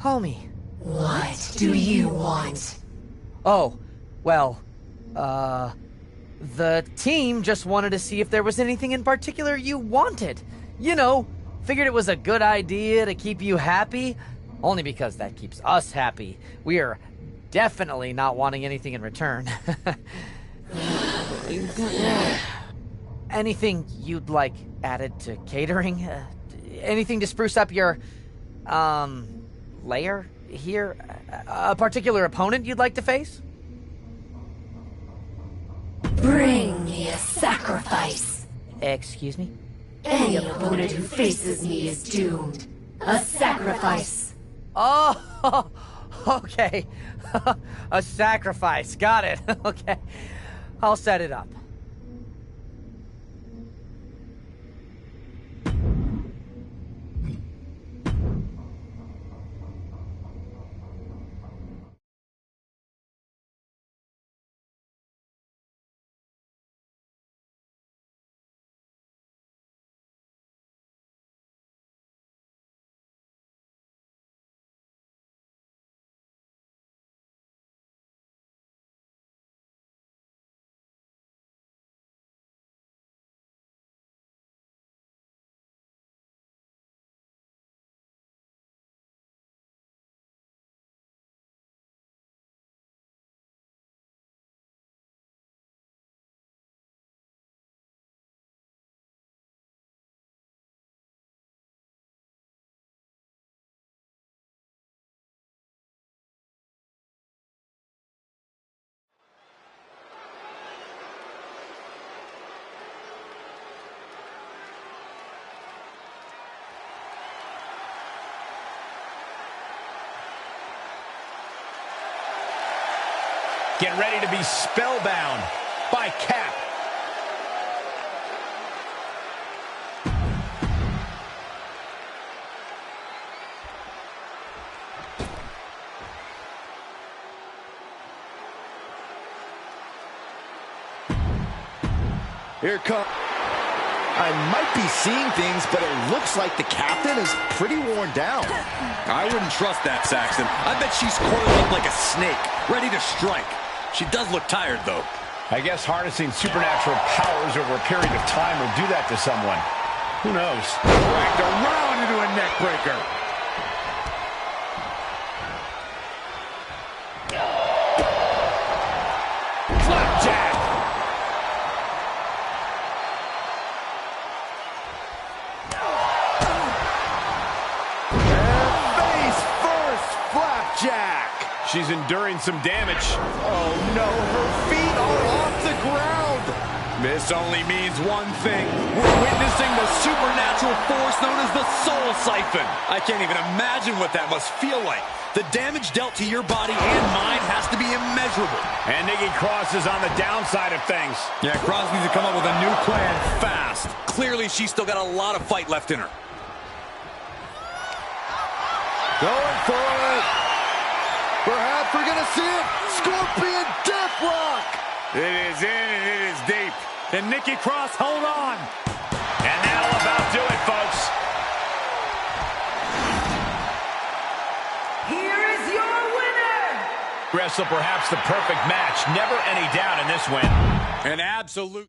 Homie. What do you want? Oh, well, the team just wanted to see if there was anything in particular you wanted. You know, figured it was a good idea to keep you happy, only because that keeps us happy. We are definitely not wanting anything in return. Anything you'd like added to catering? Anything to spruce up your, lair here? A particular opponent you'd like to face? Bring me a sacrifice. Excuse me? Any opponent who faces me is doomed. A sacrifice. Oh, okay. A sacrifice. Got it. Okay. I'll set it up. Get ready to be spellbound by Cap. Here comes. I might be seeing things, but it looks like the captain is pretty worn down. I wouldn't trust that, Saxton. I bet she's coiled up like a snake, ready to strike. She does look tired, though. I guess harnessing supernatural powers over a period of time would do that to someone. Who knows? Dragged around into a neck breaker. Flapjack. Face first, Flapjack. She's enduring some damage. Oh no, her feet are off the ground. This only means one thing. We're witnessing the supernatural force known as the Soul Siphon. I can't even imagine what that must feel like. The damage dealt to your body and mine has to be immeasurable. And Nikki Cross is on the downside of things. Yeah, Cross needs to come up with a new plan fast. Clearly, she's still got a lot of fight left in her. Going for it. Perhaps we're going to see it. Scorpion Deathlock. It is in and it is deep. And Nikki Cross, hold on. And that'll about do it, folks. Here is your winner! Wrestle perhaps the perfect match. Never any doubt in this win. An absolute...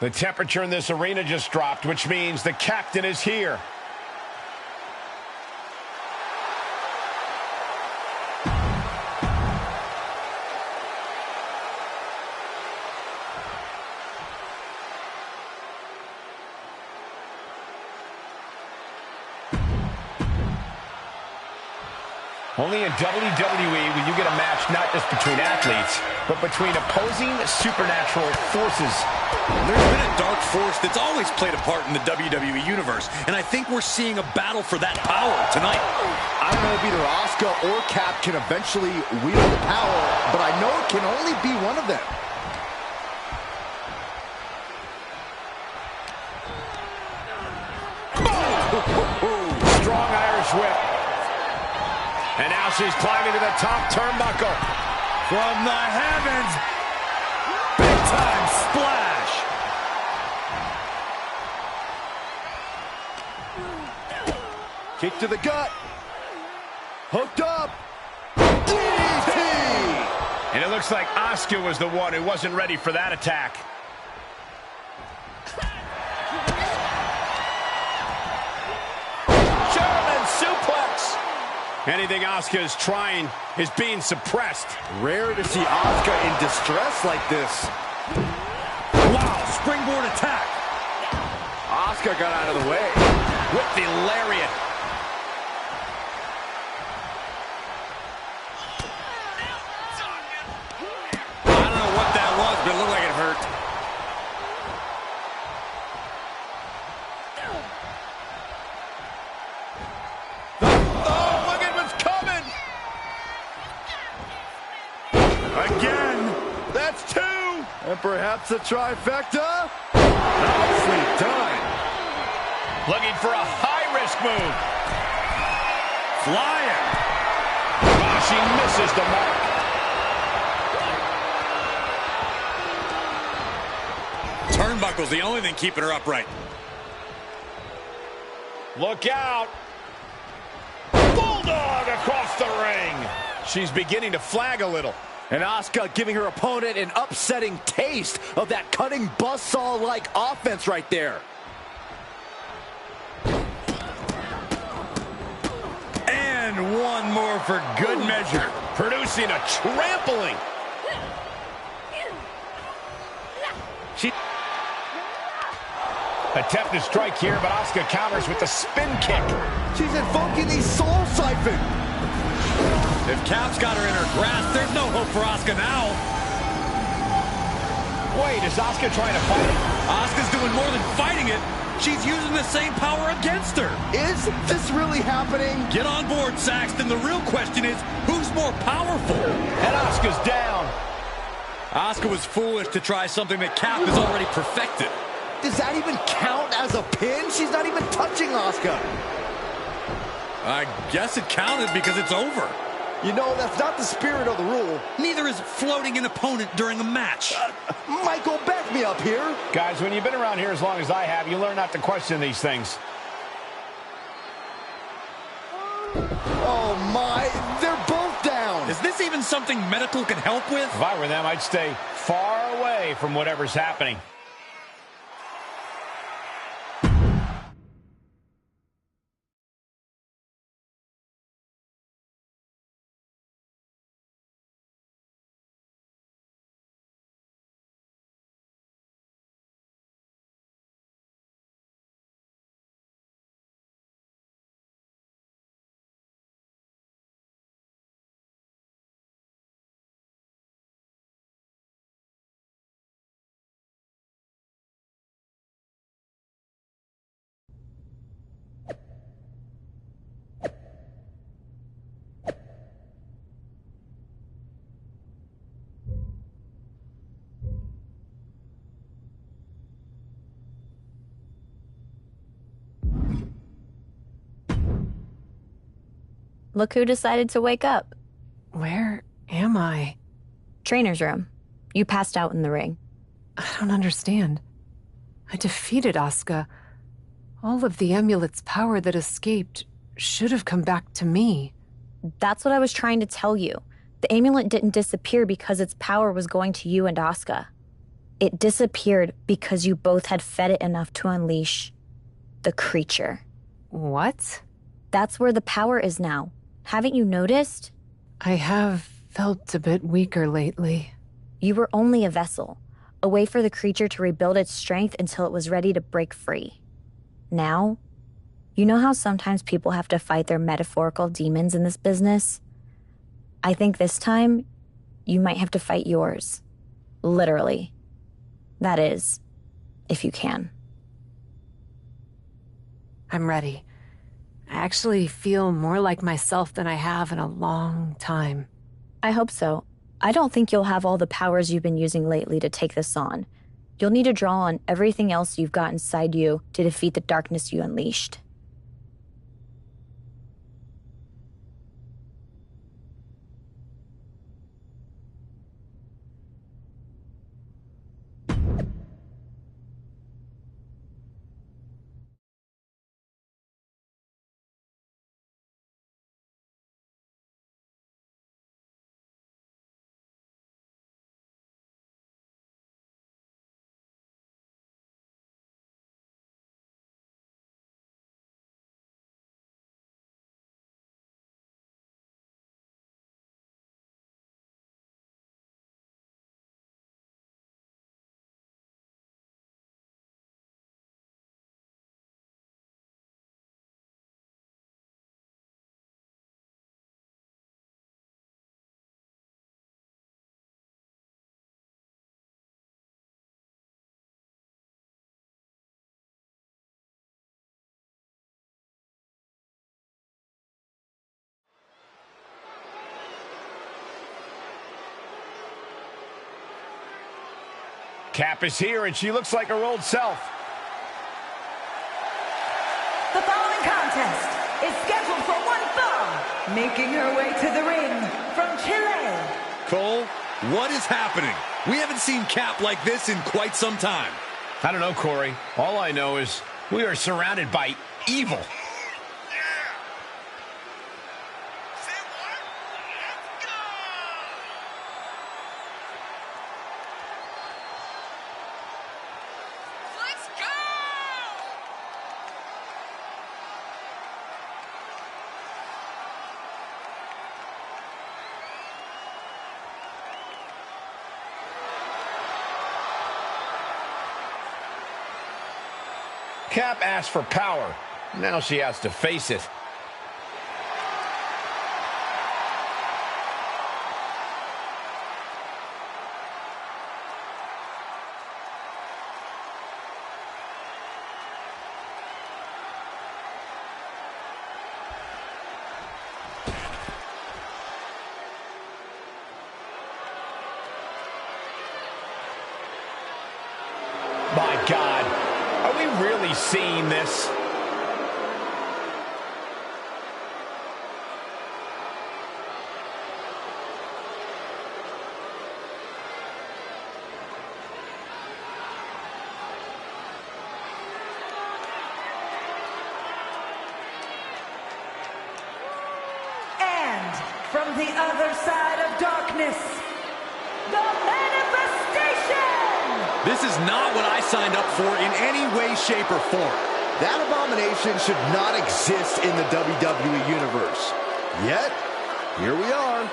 The temperature in this arena just dropped, which means the captain is here. Only in WWE will you get a match not just between athletes, but between opposing supernatural forces. There's been a dark force that's always played a part in the WWE Universe, and I think we're seeing a battle for that power tonight. I don't know if either Asuka or Cap can eventually wield the power, but I know it can only be one of them. Strong Irish whip. And now she's climbing to the top turnbuckle. From the heavens, big time splash. Kick to the gut. Hooked up. DDT. And it looks like Asuka was the one who wasn't ready for that attack. German suplex. Anything Asuka is trying is being suppressed. Rare to see Asuka in distress like this. Wow, springboard attack. Asuka got out of the way. With the lariat. I don't know what that was, but it looked like it hurt. Oh, look at what's coming. Again. That's two. And perhaps a trifecta. Nicely done. Looking for a high-risk move. Flying. Oh, she misses the mark. turnbuckle's the only thing keeping her upright. Look out. Bulldog across the ring. She's beginning to flag a little. And Asuka giving her opponent an upsetting taste of that cutting buzzsaw-like offense right there. And one more for good measure. Producing a trampling. She attempt to strike here, but Asuka counters with the spin kick. She's invoking the soul siphon. If Cap's got her in her grasp, there's no hope for Asuka now. Wait, is Asuka trying to fight it? Asuka's doing more than fighting it. She's using the same power against her. Is this really happening? Get on board, Saxton. The real question is, who's more powerful? And Asuka's down. Asuka was foolish to try something that Cap has already perfected. Does that even count as a pin? She's not even touching Asuka. I guess it counted because it's over. You know, that's not the spirit of the rule. Neither is floating an opponent during a match. Michael, back me up here. Guys, when you've been around here as long as I have, you learn not to question these things. Oh, my. They're both down. Is this even something medical can help with? If I were them, I'd stay far away from whatever's happening. Look who decided to wake up. Where am I? Trainer's room. You passed out in the ring. I don't understand. I defeated Asuka. All of the amulet's power that escaped should have come back to me. That's what I was trying to tell you. The amulet didn't disappear because its power was going to you and Asuka. It disappeared because you both had fed it enough to unleash the creature. What? That's where the power is now. Haven't you noticed? I have felt a bit weaker lately. You were only a vessel, a way for the creature to rebuild its strength until it was ready to break free. Now, you know how sometimes people have to fight their metaphorical demons in this business? I think this time, you might have to fight yours. Literally. That is, if you can. I'm ready. I actually feel more like myself than I have in a long time. I hope so. I don't think you'll have all the powers you've been using lately to take this on. You'll need to draw on everything else you've got inside you to defeat the darkness you unleashed. Cap is here, and she looks like her old self. The following contest is scheduled for one fall. Making her way to the ring from Chile. Cole, what is happening? We haven't seen Cap like this in quite some time. I don't know, Corey. All I know is we are surrounded by evil. Cap asked for power. Now she has to face it. My God. Are we really seeing this? And from the other side of darkness, the manifestation! This is not what I signed up for in any way, shape, or form. That abomination should not exist in the WWE Universe. Yet, here we are.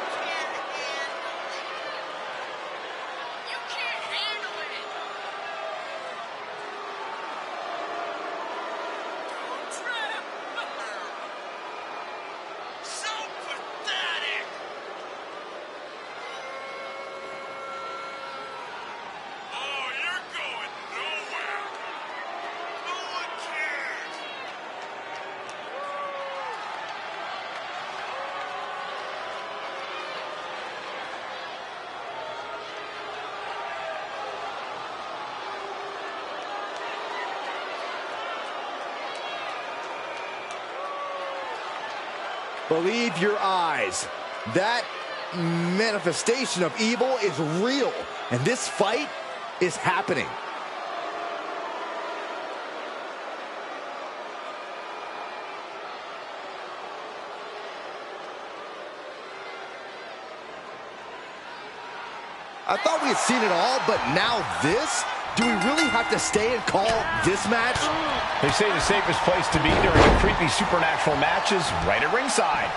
Believe your eyes. That manifestation of evil is real, and this fight is happening. I thought we had seen it all, but now this? Do we really have to stay and call this match? They say the safest place to be during a creepy supernatural match is right at ringside.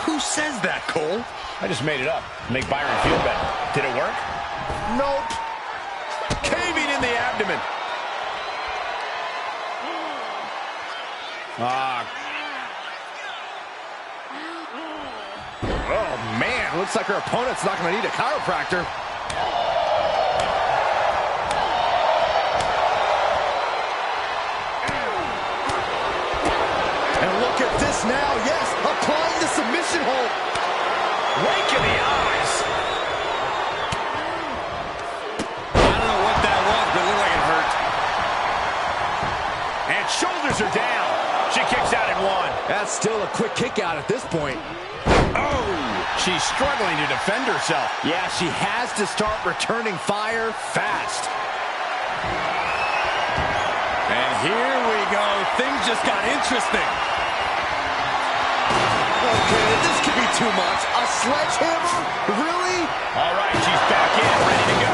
Who says that, Cole? I just made it up to make Byron feel better. Did it work? Nope. Caving in the abdomen. Oh, man. Looks like her opponent's not going to need a chiropractor. And look at this now. Yes, applying the submission hold. Rake in the eyes. I don't know what that was, but it looked like it hurt. And shoulders are down. She kicks out at one. That's still a quick kick out at this point. Oh, she's struggling to defend herself. Yeah, she has to start returning fire fast. And here we go. Things just got interesting. Okay, this could be too much. A sledgehammer? Really? All right, she's back in, ready to go.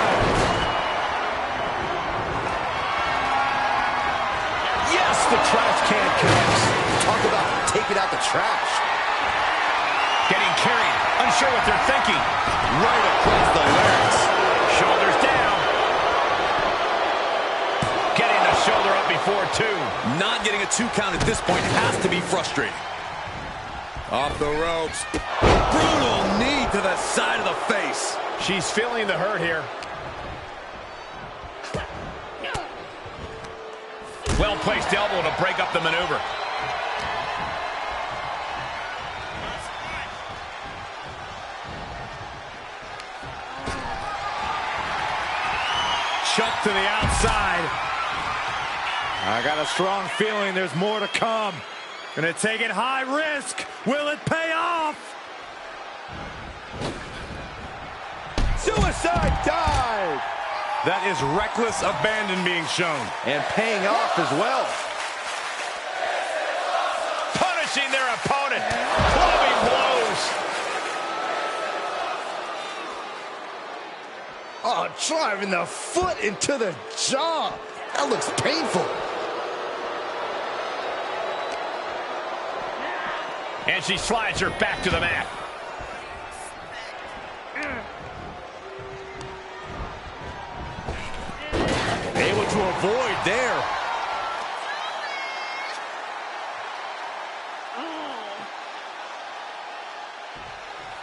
Yes, the trash can connects. Talk about taking out the trash. Getting carried, unsure what they're thinking. Right across the larynx. Shoulders down. Getting the shoulder up before two. Not getting a 2 count at this point has to be frustrating. Off the ropes. Brutal knee to the side of the face. She's feeling the hurt here. Well-placed elbow to break up the maneuver. Chuck to the outside. I got a strong feeling there's more to come. Gonna take it high risk. Will it pay off? Suicide dive. That is reckless abandon being shown. And paying off as well. Punishing their opponent. Clubbing blows. Oh, driving the foot into the jaw. That looks painful. And she slides her back to the mat. Able to avoid there.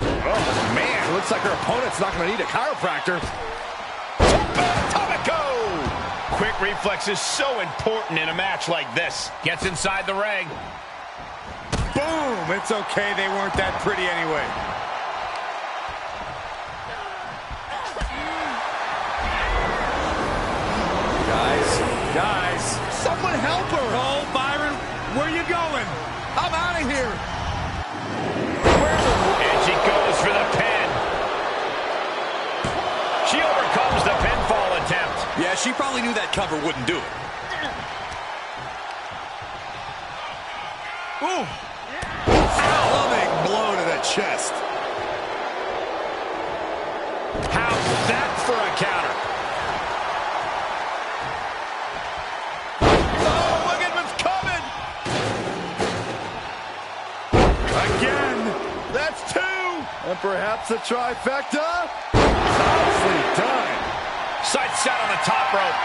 Oh, man. Looks like her opponent's not going to need a chiropractor. Quick reflex is so important in a match like this. Gets inside the ring. Boom! It's okay, they weren't that pretty anyway. Guys, Someone help her. oh, Byron, where you going? I'm out of here. And she goes for the pin. She overcomes the pinfall attempt. Yeah, she probably knew that cover wouldn't do it. Ooh. Stunning blow to the chest. How's that for a counter? Oh, look at what's coming. Again. That's two. And perhaps a trifecta. Nicely done. Sight set on the top rope.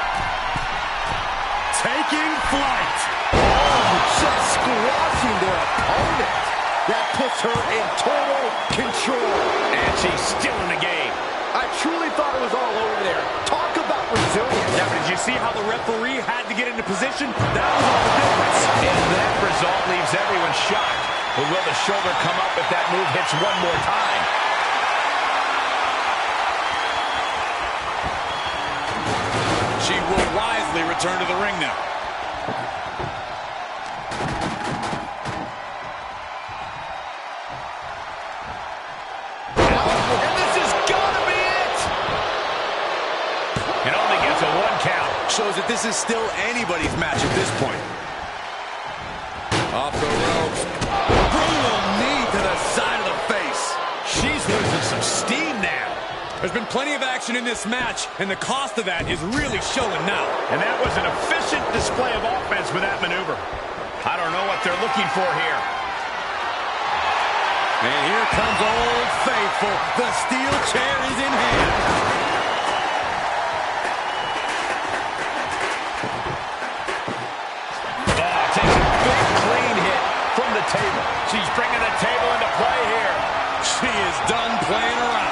Taking flight. Oh, just squashing their opponent. That puts her in total control. And she's still in the game. I truly thought it was all over there. Talk about resilience. Yeah, but did you see how the referee had to get into position? That was all the difference. And that result leaves everyone shocked. But will the shoulder come up if that move hits one more time? She will wisely return to the ring now. And this has got to be it! It only gets a 1 count. Shows that this is still anybody's match at this point. Off the ropes. Brutal knee to the side of the face. She's losing some steam now. There's been plenty of action in this match, and the cost of that is really showing now. And that was an efficient display of offense with that maneuver. I don't know what they're looking for here. And here comes Old Faithful. The steel chair is in hand. Takes a big clean hit from the table. She's bringing the table into play here. She is done playing around.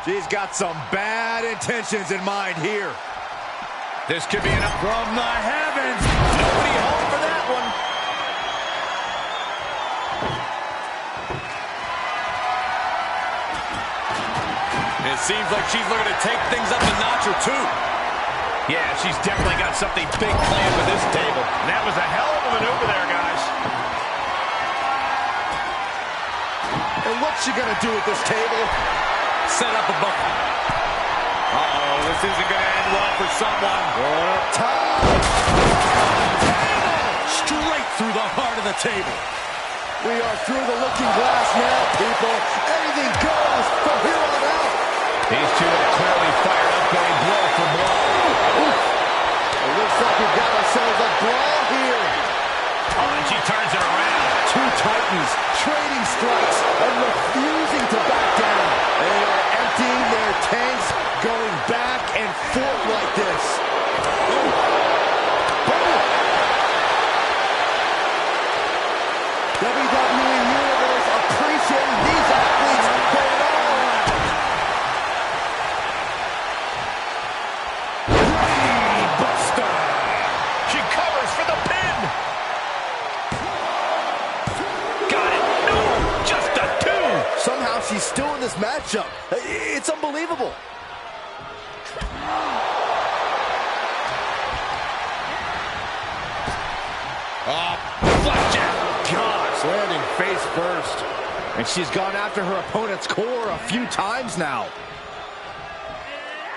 She's got some bad intentions in mind here. This could be enough. From the heavens. Nobody home for that one. It seems like she's looking to take things up a notch or two. Yeah, she's definitely got something big planned with this table. And that was a hell of a maneuver there, guys. And what's she gonna do with this table? Set up a bucket. Uh-oh, this isn't going to end well for someone. Going up top. Straight through the heart of the table. We are through the looking glass now, people. Anything goes from here on out. These two are clearly fired up, going blow for blow. It looks like we've got ourselves a brawl here. Oh, and she turns it around. Two titans trading strikes and refusing to back down. They are emptying their tanks, going back and forth like this. WWE Universe appreciating these athletes going all out. Buster. She covers for the pin. Got it. No, just a 2. Somehow she's still in this matchup. It's unbelievable. Flapjack. Gosh, landing first. And she's gone after her opponent's core a few times now.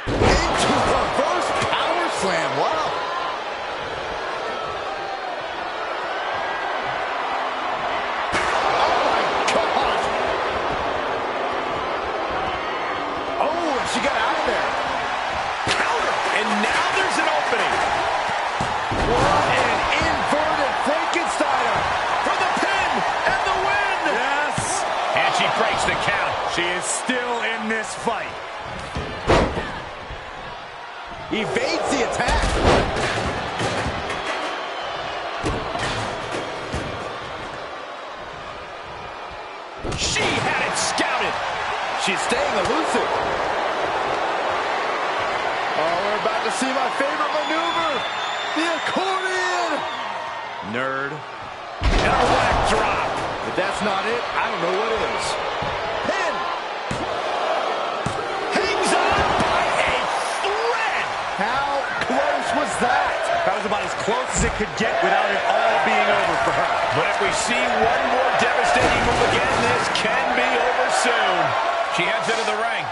Into reverse power slam. Wow. Oh, my God. Oh, and she got out of there. Counter. And now there's an opening. What an inverted Frankensteiner. For the pin and the win. Yes. And she breaks the count. She is still in this fight. Evades the attack. She had it scouted. She's staying elusive. Oh, we're about to see my favorite maneuver. The accordion. Nerd. And a whack drop. If that's not it, I don't know what is. Pin. Hangs on by a thread. How close was that? That was about as close as it could get without it all being over for her. But if we see one more devastating move again, this can be over soon. She heads into the ring.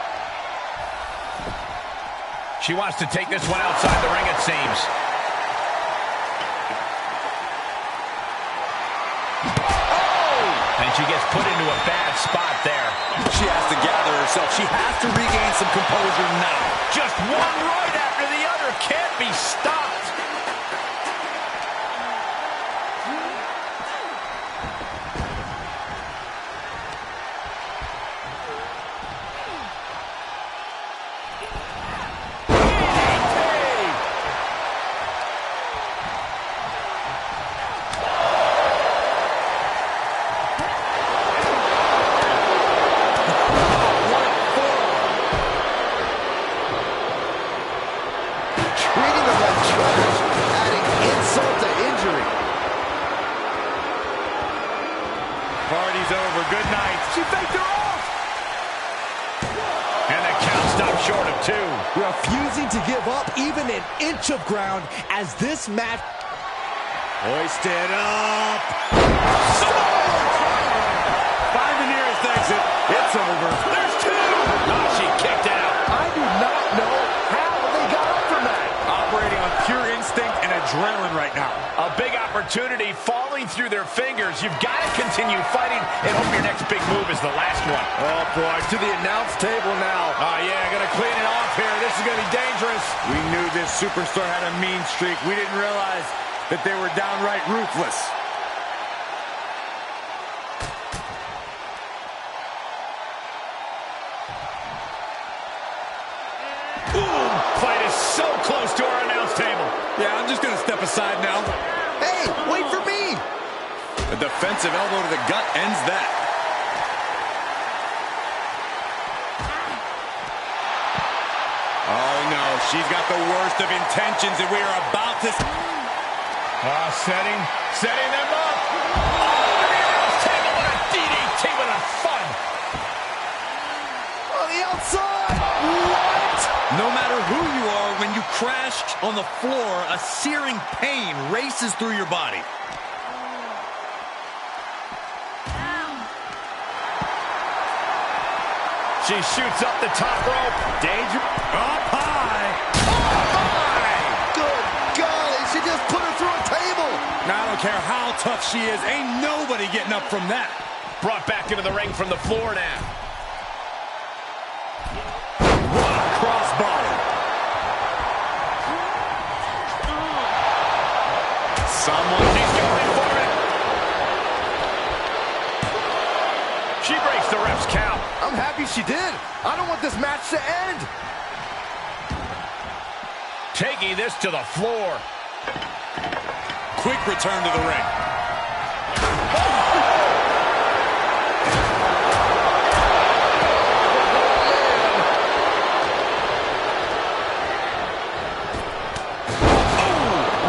She wants to take this one outside the ring, it seems. And she gets put into a bad spot there. She has to gather herself. She has to regain some composure now. Just one right after the other can't be stopped. Party's over. Good night. She faked her off. And the count stopped short of 2. Refusing to give up even an inch of ground as this match. Hoisted up. Find the nearest exit. It's over. There's 2. Oh, she kicked out. I do not know how they got up from that. Operating on pure instinct and adrenaline right now. A big opportunity falling through their fingers. You've got to continue fighting and hope your next big move is the last one. Oh, boy, to the announce table now. Oh, yeah, gonna clean it off here. This is gonna be dangerous. We knew this superstar had a mean streak. We didn't realize that they were downright ruthless. Boom! Fight is so close to our announce table. Yeah, I'm just going to step aside now. Hey, wait for me. A defensive elbow to the gut ends that. Oh, no. She's got the worst of intentions, and we are about to... Setting them up. Oh, the announce table with a DDT with a fun. On the outside. What? No matter who you are, when you crash on the floor, a searing pain races through your body. She shoots up the top rope. Danger. Up high. Good golly, she just put her through a table. Now, I don't care how tough she is. Ain't nobody getting up from that. Brought back into the ring from the floor now. What a crossbody. She's going for it. She breaks the ref's count. I'm happy she did. I don't want this match to end. Taking this to the floor. Quick return to the ring.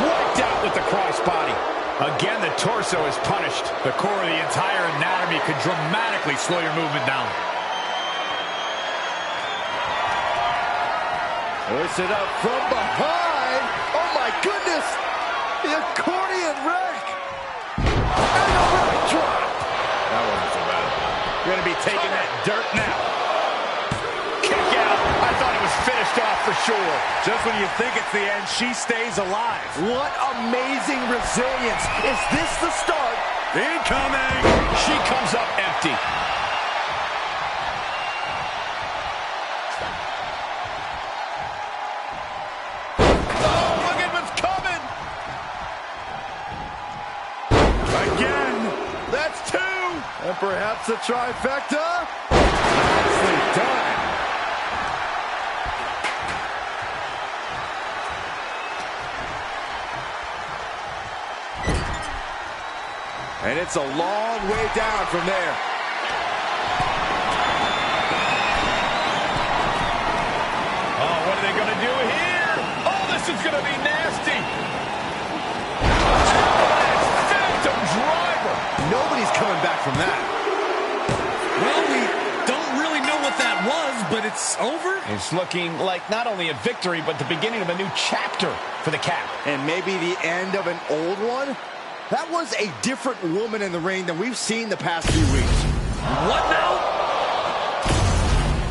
Wiped out with the crossbody. Again, the torso is punished. The core of the entire anatomy could dramatically slow your movement down. Push it up from behind. Oh, my goodness. The accordion wreck. And a leg drop. That was Going to be taking that dirt now. Kick out. I thought it was finished off for sure. Just when you think it's the end, she stays alive. What amazing resilience. Is this the start? Incoming. She comes up empty. And perhaps a trifecta. Nicely done. And it's a long way down from there. Oh, what are they going to do here? Oh, this is going to be nasty. Phantom driver. Nobody's coming back from that. Well, we don't really know what that was, but it's over. It's looking like not only a victory, but the beginning of a new chapter for the Cap. And maybe the end of an old one? That was a different woman in the ring than we've seen the past few weeks. What now?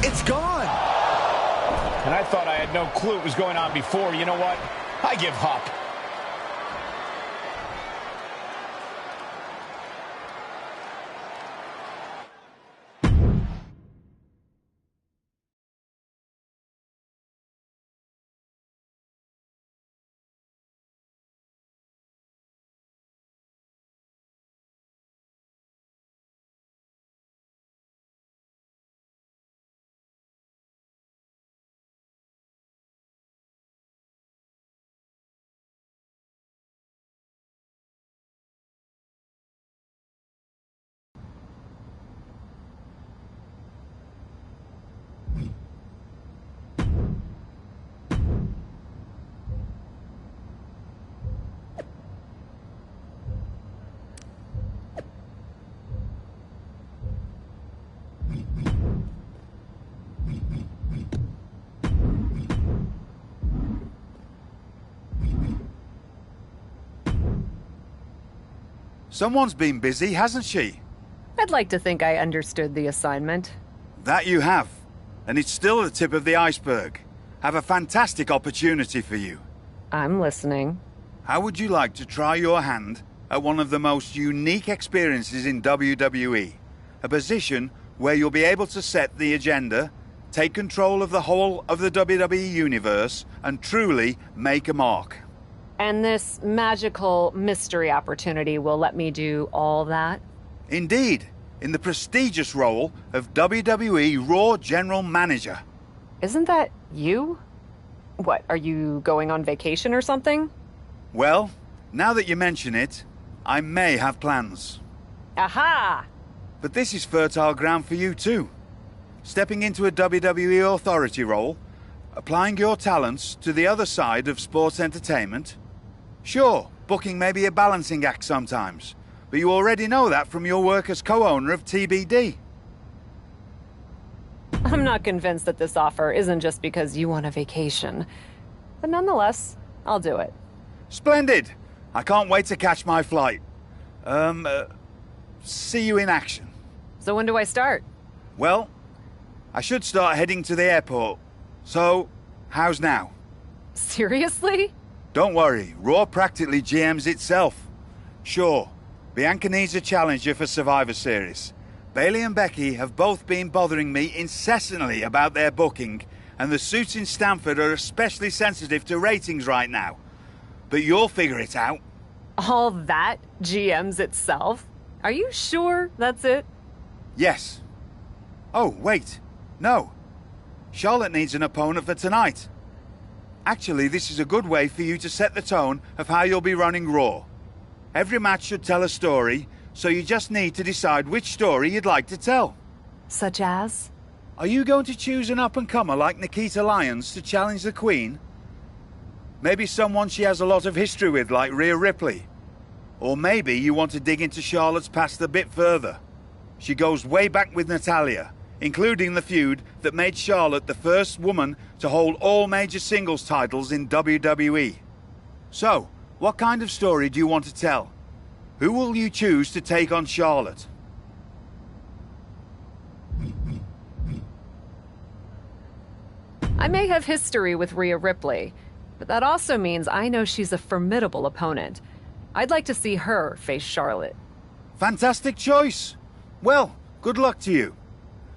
It's gone. And I thought I had no clue what was going on before. You know what? I give up. Someone's been busy, hasn't she? I'd like to think I understood the assignment. That you have. And it's still the tip of the iceberg. Have a fantastic opportunity for you. I'm listening. How would you like to try your hand at one of the most unique experiences in WWE? A position where you'll be able to set the agenda, take control of the whole of the WWE universe, and truly make a mark. And this magical mystery opportunity will let me do all that? Indeed, in the prestigious role of WWE Raw General Manager. Isn't that you? What, are you going on vacation or something? Well, now that you mention it, I may have plans. Aha! But this is fertile ground for you too. Stepping into a WWE authority role, applying your talents to the other side of sports entertainment. Sure, booking may be a balancing act sometimes, but you already know that from your work as co-owner of TBD. I'm not convinced that this offer isn't just because you want a vacation. But nonetheless, I'll do it. Splendid! I can't wait to catch my flight. See you in action. So when do I start? Well, I should start heading to the airport. So, how's now? Seriously? Don't worry, Raw practically GMs itself. Sure, Bianca needs a challenger for Survivor Series. Bayley and Becky have both been bothering me incessantly about their booking, and the suits in Stamford are especially sensitive to ratings right now. But you'll figure it out. All that GMs itself? Are you sure that's it? Yes. Oh, wait. No. Charlotte needs an opponent for tonight. Actually, this is a good way for you to set the tone of how you'll be running Raw. Every match should tell a story, so you just need to decide which story you'd like to tell. Such as? Are you going to choose an up-and-comer like Nikita Lyons to challenge the Queen? Maybe someone she has a lot of history with like Rhea Ripley. Or maybe you want to dig into Charlotte's past a bit further. She goes way back with Natalya, including the feud that made Charlotte the first woman to hold all major singles titles in WWE. So, what kind of story do you want to tell? Who will you choose to take on Charlotte? I may have history with Rhea Ripley, but that also means I know she's a formidable opponent. I'd like to see her face Charlotte. Fantastic choice. Well, good luck to you.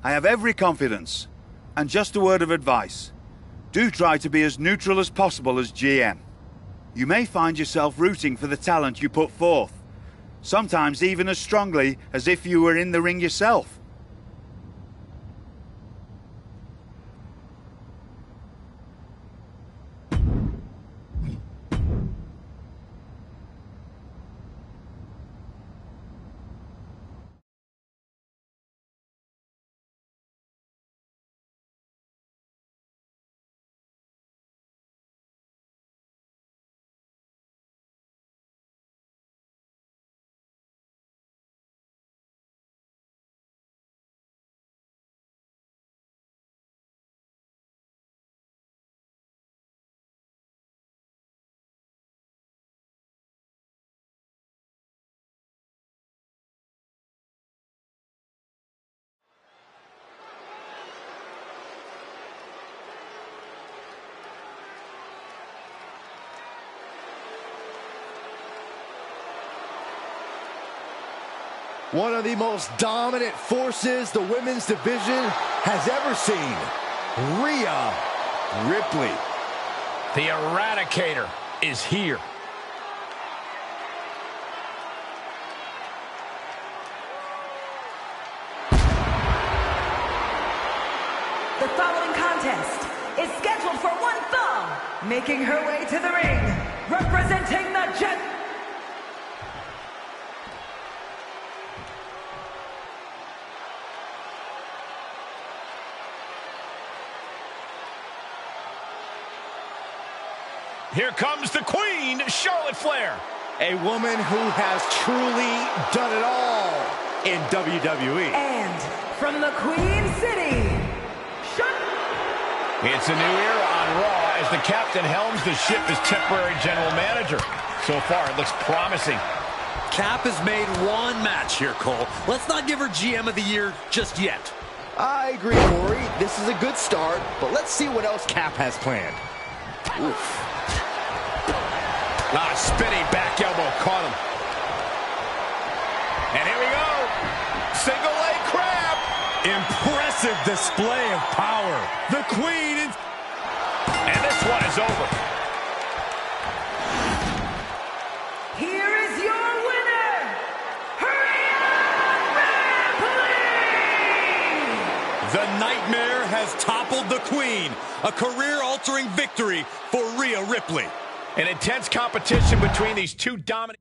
I have every confidence. And just a word of advice. Do try to be as neutral as possible as GM. You may find yourself rooting for the talent you put forth. Sometimes even as strongly as if you were in the ring yourself. One of the most dominant forces the women's division has ever seen. Rhea Ripley. The Eradicator is here. The following contest is scheduled for one fall. Making her way to the ring, representing the Jet. Here comes the Queen, Charlotte Flair. A woman who has truly done it all in WWE. And from the Queen City, It's a new era on Raw as the captain helms the ship as temporary general manager. So far, it looks promising. Cap has made one match here, Cole. Let's not give her GM of the Year just yet. I agree, Corey. This is a good start, but let's see what else Cap has planned. Oof. A spinning back elbow caught him. And here we go. Single leg crab. Impressive display of power. The Queen is... And this one is over. here is your winner, Rhea Ripley! The Nightmare has toppled the Queen. A career-altering victory for Rhea Ripley. An intense competition between these two dominant...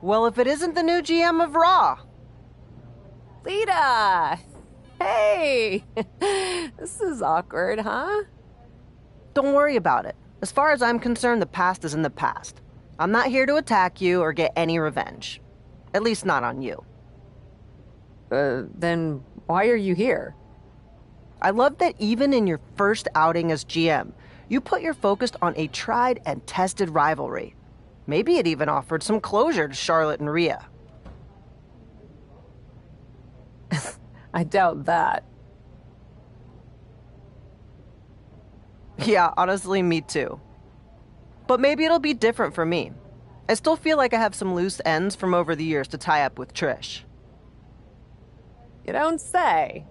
Well, if it isn't the new GM of Raw. Lita! Hey! This is awkward, huh? Don't worry about it. As far as I'm concerned, the past is in the past. I'm not here to attack you or get any revenge. At least not on you. Then why are you here? I love that even in your first outing as GM, you put your focus on a tried and tested rivalry. Maybe it even offered some closure to Charlotte and Rhea. I doubt that. Yeah, honestly, me too. But maybe it'll be different for me. I still feel like I have some loose ends from over the years to tie up with Trish. You don't say.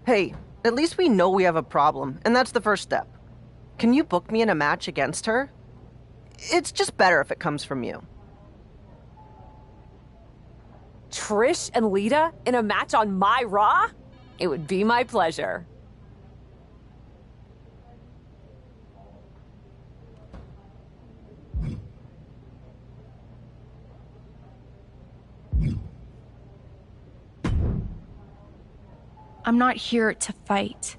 Hey, at least we know we have a problem, and that's the first step. Can you book me in a match against her? It's just better if it comes from you. Trish and Lita in a match on my Raw? It would be my pleasure. I'm not here to fight.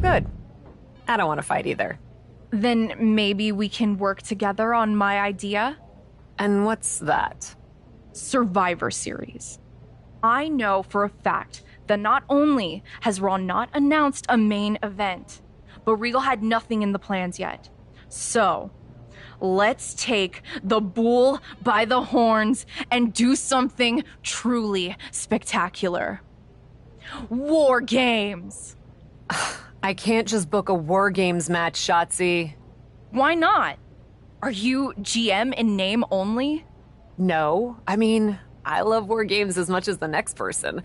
Good. I don't want to fight either. Then maybe we can work together on my idea? And what's that? Survivor Series. I know for a fact that not only has Raw not announced a main event, but Regal had nothing in the plans yet. So, let's take the bull by the horns and do something truly spectacular. War Games! I can't just book a War Games match, Shotzi. Why not? Are you GM in name only? No. I mean, I love War Games as much as the next person.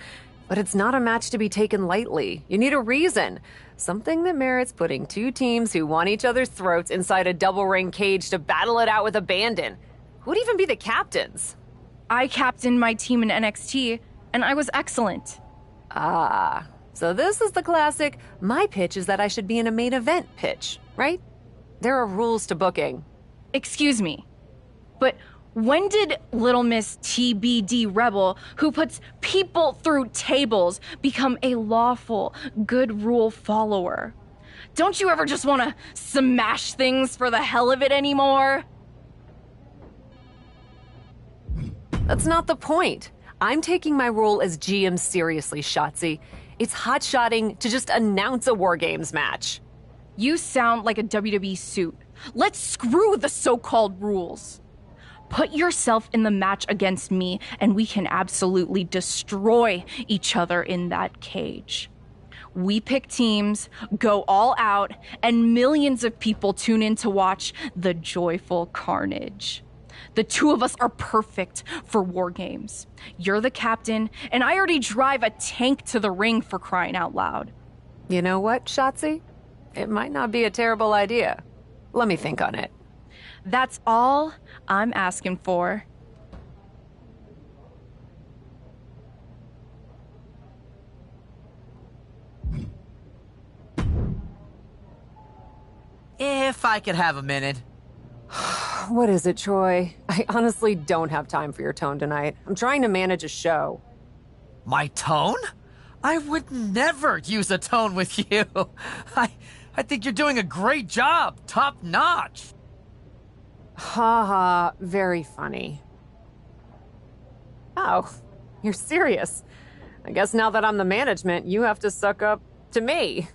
But it's not a match to be taken lightly. You need a reason. Something that merits putting two teams who want each other's throats inside a double ring cage to battle it out with abandon. Who'd even be the captains? I captained my team in NXT, and I was excellent. Ah, so this is the classic, my pitch is that I should be in a main event pitch, right? There are rules to booking. Excuse me, but when did Little Miss TBD Rebel, who puts people through tables, become a lawful, good rule follower? Don't you ever just want to smash things for the hell of it anymore? That's not the point. I'm taking my role as GM seriously, Shotzi. It's hot-shotting to just announce a War Games match. You sound like a WWE suit. Let's screw the so-called rules. Put yourself in the match against me, and we can absolutely destroy each other in that cage. We pick teams, go all out, and millions of people tune in to watch the joyful carnage. The two of us are perfect for War Games. You're the captain, and I already drive a tank to the ring, for crying out loud. You know what, Shotzi? It might not be a terrible idea. Let me think on it. That's all I'm asking for. If I could have a minute. What is it, Troy? I honestly don't have time for your tone tonight. I'm trying to manage a show. My tone? I would never use a tone with you. I think you're doing a great job. Top notch. Ha ha, very funny. Oh, you're serious. I guess now that I'm the management, you have to suck up to me.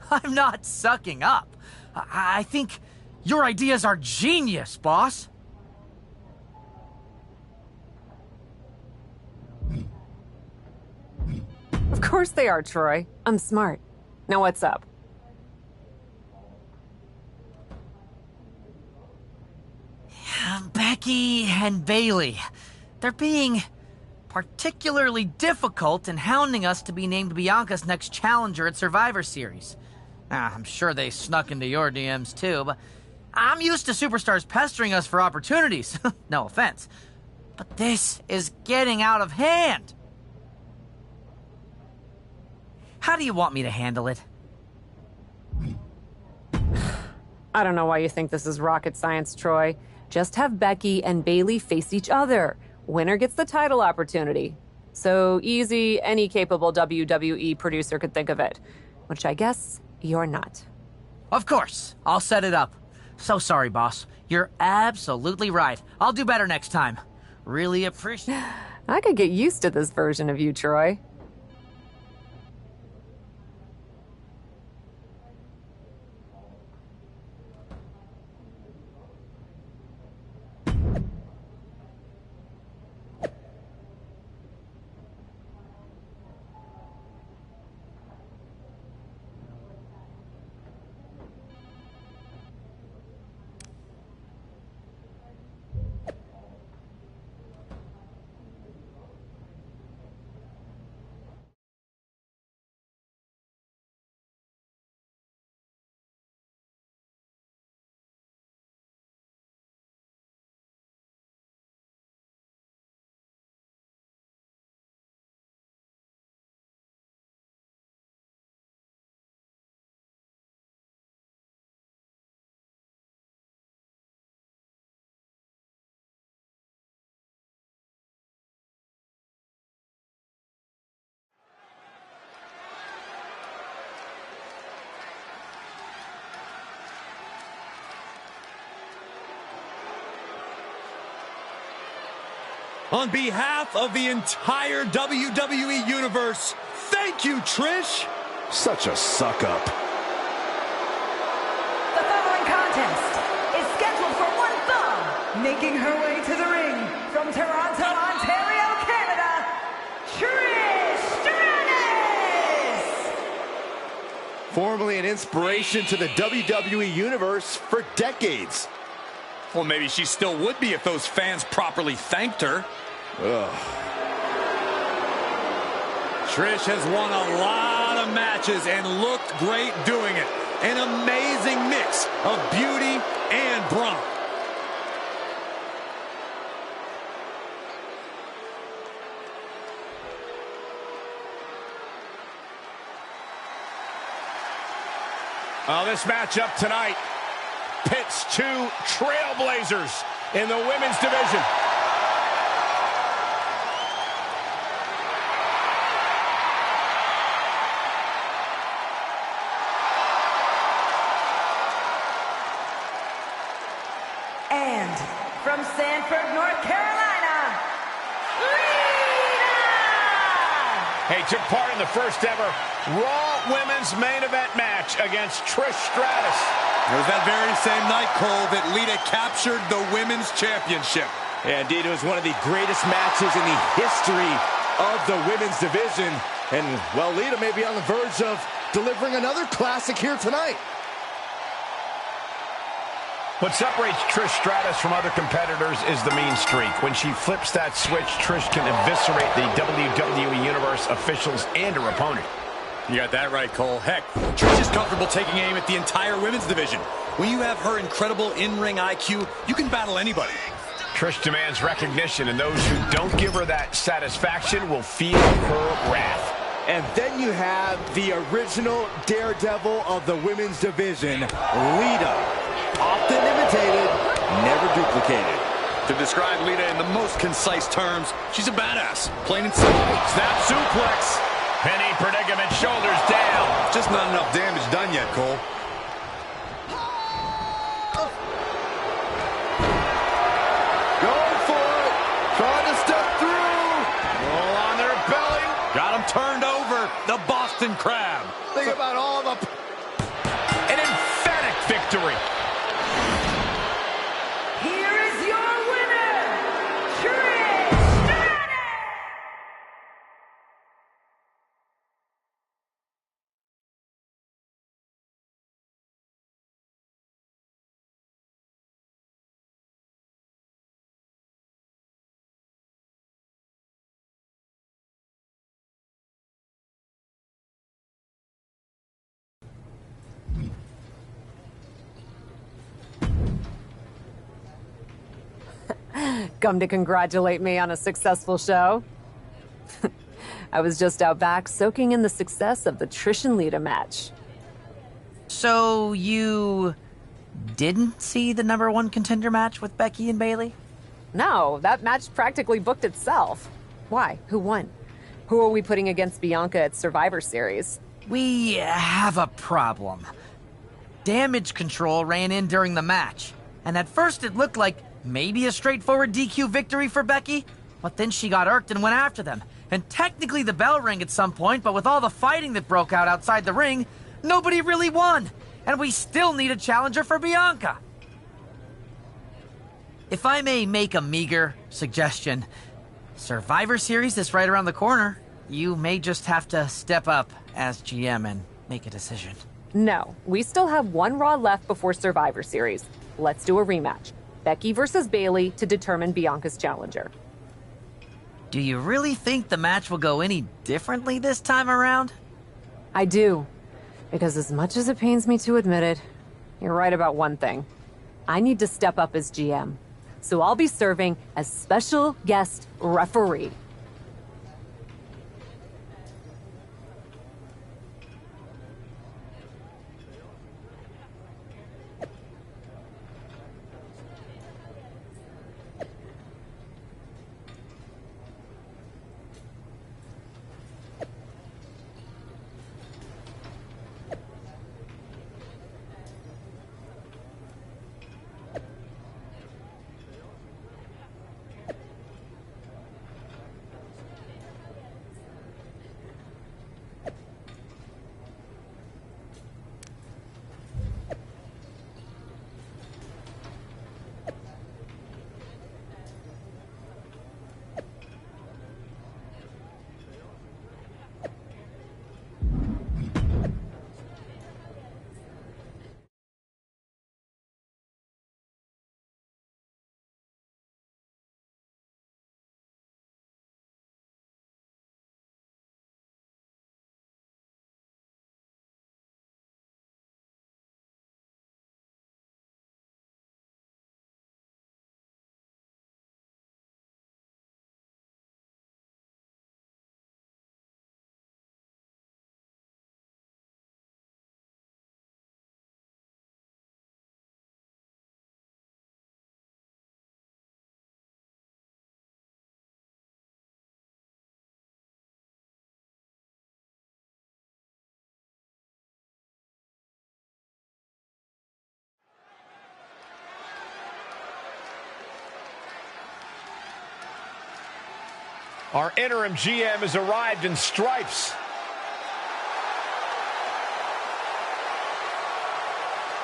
I'm not sucking up. I think your ideas are genius, boss. Of course they are, Troy. I'm smart. Now what's up? Becky and Bailey. They're being particularly difficult in hounding us to be named Bianca's next challenger at Survivor Series. I'm sure they snuck into your DMs too, but I'm used to superstars pestering us for opportunities. No offense. But this is getting out of hand. How do you want me to handle it? I don't know why you think this is rocket science, Troy. Just have Becky and Bayley face each other. Winner gets the title opportunity. So easy, any capable WWE producer could think of it. Which I guess you're not. Of course. I'll set it up. So sorry, boss. You're absolutely right. I'll do better next time. Really appreciate... I could get used to this version of you, Troy. On behalf of the entire WWE Universe, thank you, Trish! Such a suck-up. The following contest is scheduled for one fall. Making her way to the ring from Toronto, Ontario, Canada, Trish Stratus! Formerly an inspiration to the WWE Universe for decades. Well, maybe she still would be if those fans properly thanked her. Ugh. Trish has won a lot of matches and looked great doing it. An amazing mix of beauty and brawn. This matchup tonight pits two trailblazers in the women's division. And from Sanford, North Carolina, Lita! Hey, took part in the first ever Raw Women's Main Event match against Trish Stratus. It was that very same night, Cole, that Lita captured the Women's Championship. Yeah, indeed, it was one of the greatest matches in the history of the women's division. And, well, Lita may be on the verge of delivering another classic here tonight. What separates Trish Stratus from other competitors is the mean streak. When she flips that switch, Trish can eviscerate the WWE Universe officials and her opponent. You got that right, Cole. Heck, Trish is comfortable taking aim at the entire women's division. When you have her incredible in-ring IQ, you can battle anybody. Trish demands recognition, and those who don't give her that satisfaction will feel her wrath. And then you have the original daredevil of the women's division, Lita. Often imitated, never duplicated. To describe Lita in the most concise terms, she's a badass, plain and simple. Snap suplex. Penny predicament, shoulders down. Just not enough damage done yet, Cole. Going for it. Trying to step through. Roll on their belly. Got him turned over. The Boston Crab. Think about all the... An emphatic victory. Here is your winner, Trish Stratus! Come to congratulate me on a successful show? I was just out back soaking in the success of the Trish and Lita match. So you didn't see the number one contender match with Becky and Bayley? No, that match practically booked itself. Why? Who won? Who are we putting against Bianca at Survivor Series? We have a problem. Damage Control ran in during the match, and at first it looked like maybe a straightforward DQ victory for Becky, but then she got irked and went after them. And technically the bell rang at some point, but with all the fighting that broke out outside the ring, nobody really won. And we still need a challenger for Bianca. If I may make a meager suggestion, Survivor Series is right around the corner. You may just have to step up as GM and make a decision. No, we still have one Raw left before Survivor Series. Let's do a rematch. Becky versus Bayley to determine Bianca's challenger. Do you really think the match will go any differently this time around? I do. Because as much as it pains me to admit it, you're right about one thing. I need to step up as GM. So I'll be serving as special guest referee. Our interim GM has arrived in stripes.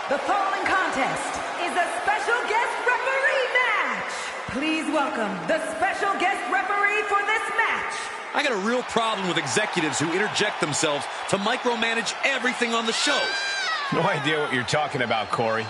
The following contest is a special guest referee match. Please welcome the special guest referee for this match. I got a real problem with executives who interject themselves to micromanage everything on the show. No idea what you're talking about, Corey.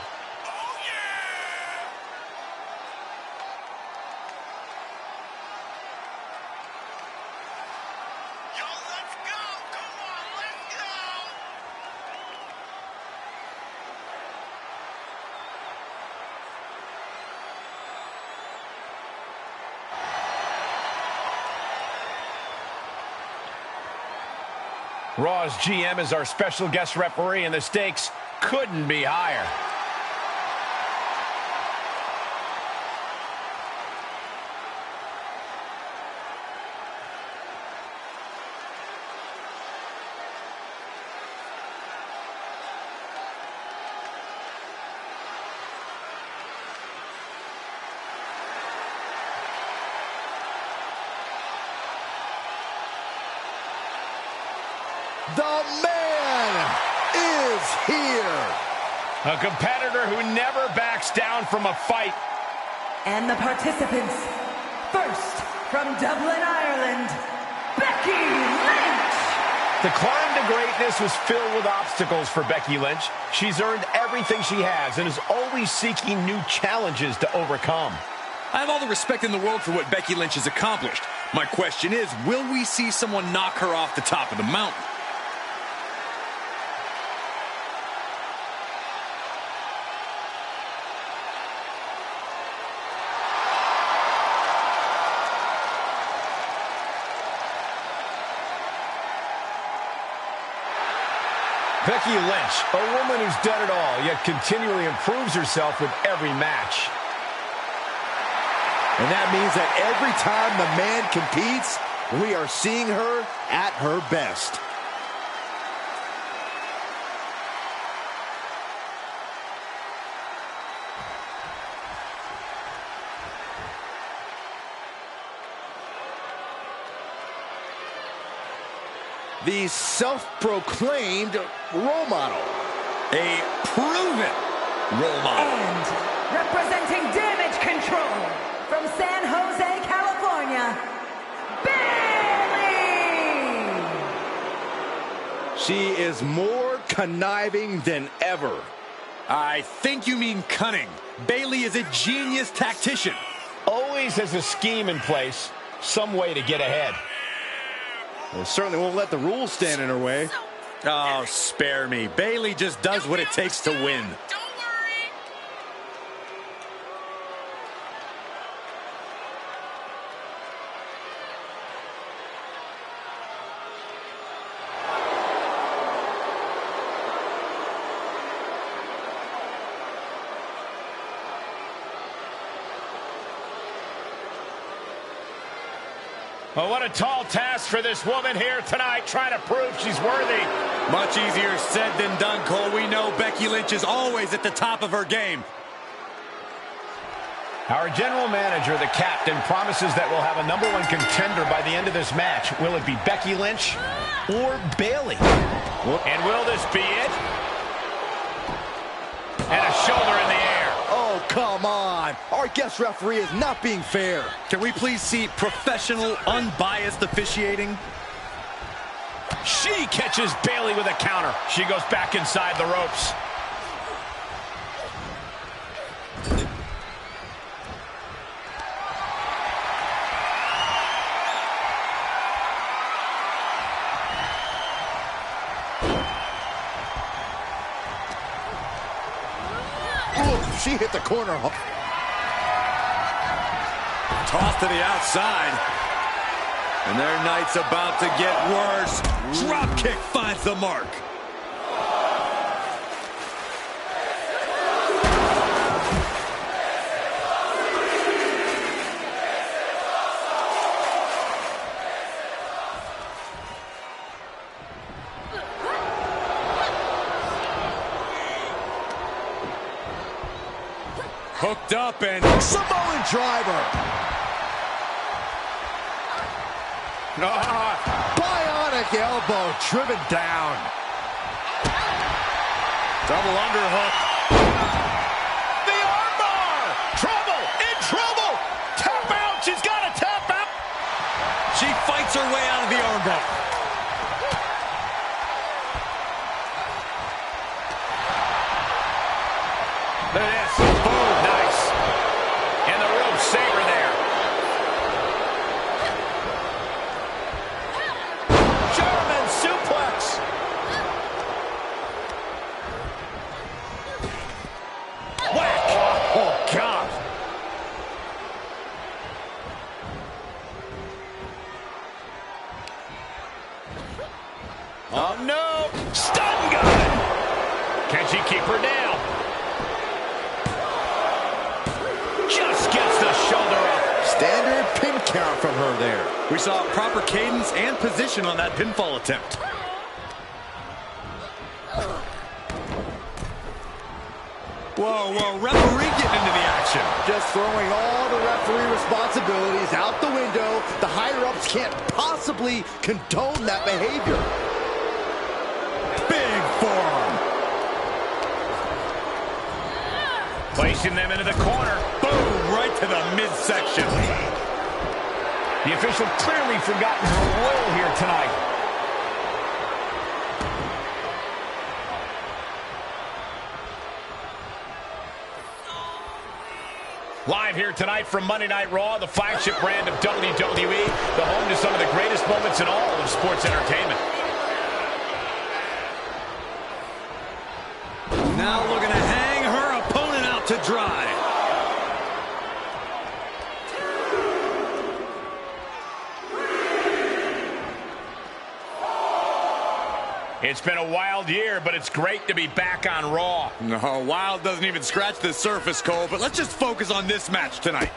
Raw's GM is our special guest referee, and the stakes couldn't be higher. The man is here. A competitor who never backs down from a fight. And the participants, first from Dublin, Ireland, Becky Lynch. The climb to greatness was filled with obstacles for Becky Lynch. She's earned everything she has and is always seeking new challenges to overcome. I have all the respect in the world for what Becky Lynch has accomplished. My question is, will we see someone knock her off the top of the mountain? Becky Lynch, a woman who's done it all, yet continually improves herself with every match. And that means that every time the man competes, we are seeing her at her best. The self-proclaimed role model. A proven role model. And representing Damage Control from San Jose, California, Bayley! She is more conniving than ever. I think you mean cunning. Bayley is a genius tactician. Always has a scheme in place, some way to get ahead. Well, certainly won't let the rules stand in her way. Oh, spare me. Bayley just does what it takes to win. Well, what a tall task for this woman here tonight, trying to prove she's worthy. Much easier said than done, Cole. We know Becky Lynch is always at the top of her game. Our general manager, the captain, promises that we'll have a #1 contender by the end of this match. Will it be Becky Lynch or Bayley? And will this be it? And a shoulder in the air. Oh, come on. Our guest referee is not being fair. Can we please see professional, unbiased officiating? She catches Bayley with a counter. She goes back inside the ropes. She hit the corner. Toss to the outside. And their night's about to get worse. Drop kick finds the mark. Hooked up and Samoan driver. Bionic elbow driven down. Double underhook. The armbar! Trouble! In trouble! Tap out! She's got to tap out! She fights her way out of the armbar. Look at this. Boom. Nice. And the rope saver there. German suplex. Whack. Oh, God. Oh, no. Stun gun. Can she keep her down? Just gets the shoulder up. Standard pin count from her there. We saw proper cadence and position on that pinfall attempt. Whoa, referee getting into the action. Just throwing all the referee responsibilities out the window. The higher-ups can't possibly condone that behavior. Big forearm. Placing them into the corner. Boom, right to the midsection. The official clearly forgotten her role here tonight. Live here tonight from Monday Night Raw, the flagship brand of WWE, the home to some of the greatest moments in all of sports entertainment. Now looking to hang her opponent out to dry. It's been a wild year, but it's great to be back on Raw. No, wild doesn't even scratch the surface, Cole, but let's just focus on this match tonight.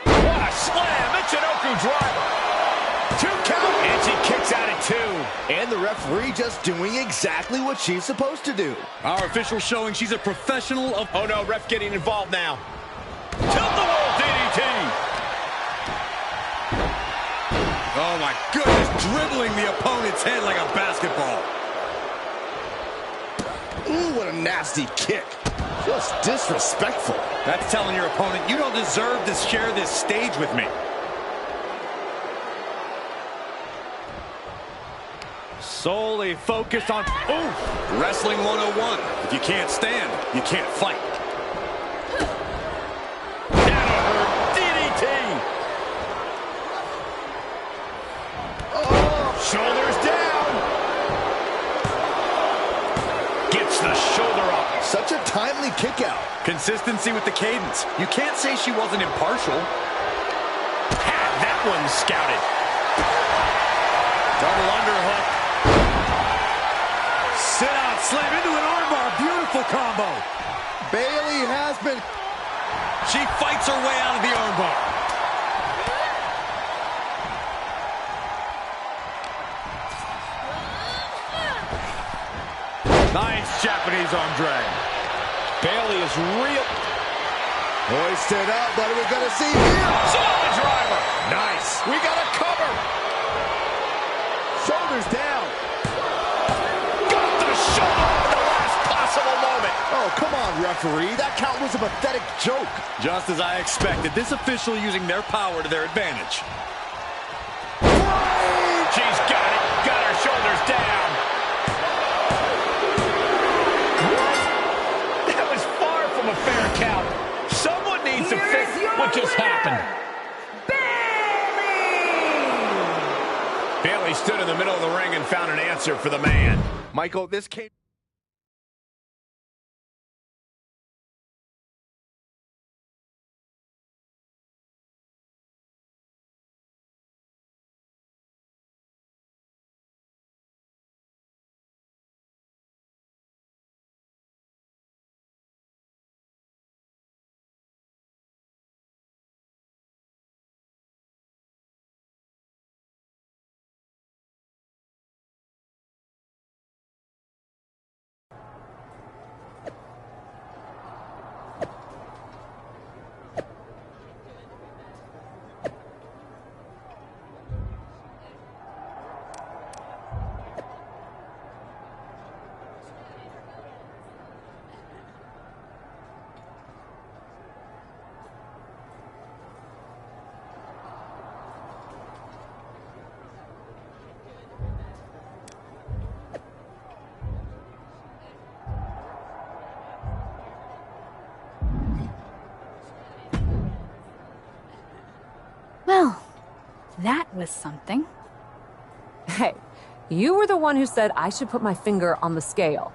What a slam! Michinoku driver. 2 count, and she kicks out at 2. And the referee just doing exactly what she's supposed to do. Our official showing she's a professional of... Oh no, ref getting involved now. Tilt-the-wall DDT. Oh my goodness, dribbling the opponent's head like a basketball. Ooh, what a nasty kick. Just disrespectful. That's telling your opponent you don't deserve to share this stage with me. Solely focused on... Ooh! Wrestling 101. If you can't stand, you can't fight. DDT. Oh, shoulders down. Gets the shoulder up. Such a timely kick out. Consistency with the cadence. You can't say she wasn't impartial. Had that one scouted. Double underhook. Sit out, slam into an armbar. Beautiful combo. Bayley has been... She fights her way out of the armbar. Nice Japanese arm drag. Bayley is real. Hoisted up, what are we going to see here? Saw driver. Nice. We got a cover. Shoulders down. Got the shoulder at the last possible moment. Oh, come on, referee. That count was a pathetic joke. Just as I expected, this official using their power to their advantage. She's got it. Got her shoulders down. What? That was far from a fair count. Someone needs to fix what just happened. Bayley stood in the middle of the ring and found an answer for the man. Michael, this came... Well, that was something. Hey, you were the one who said I should put my finger on the scale.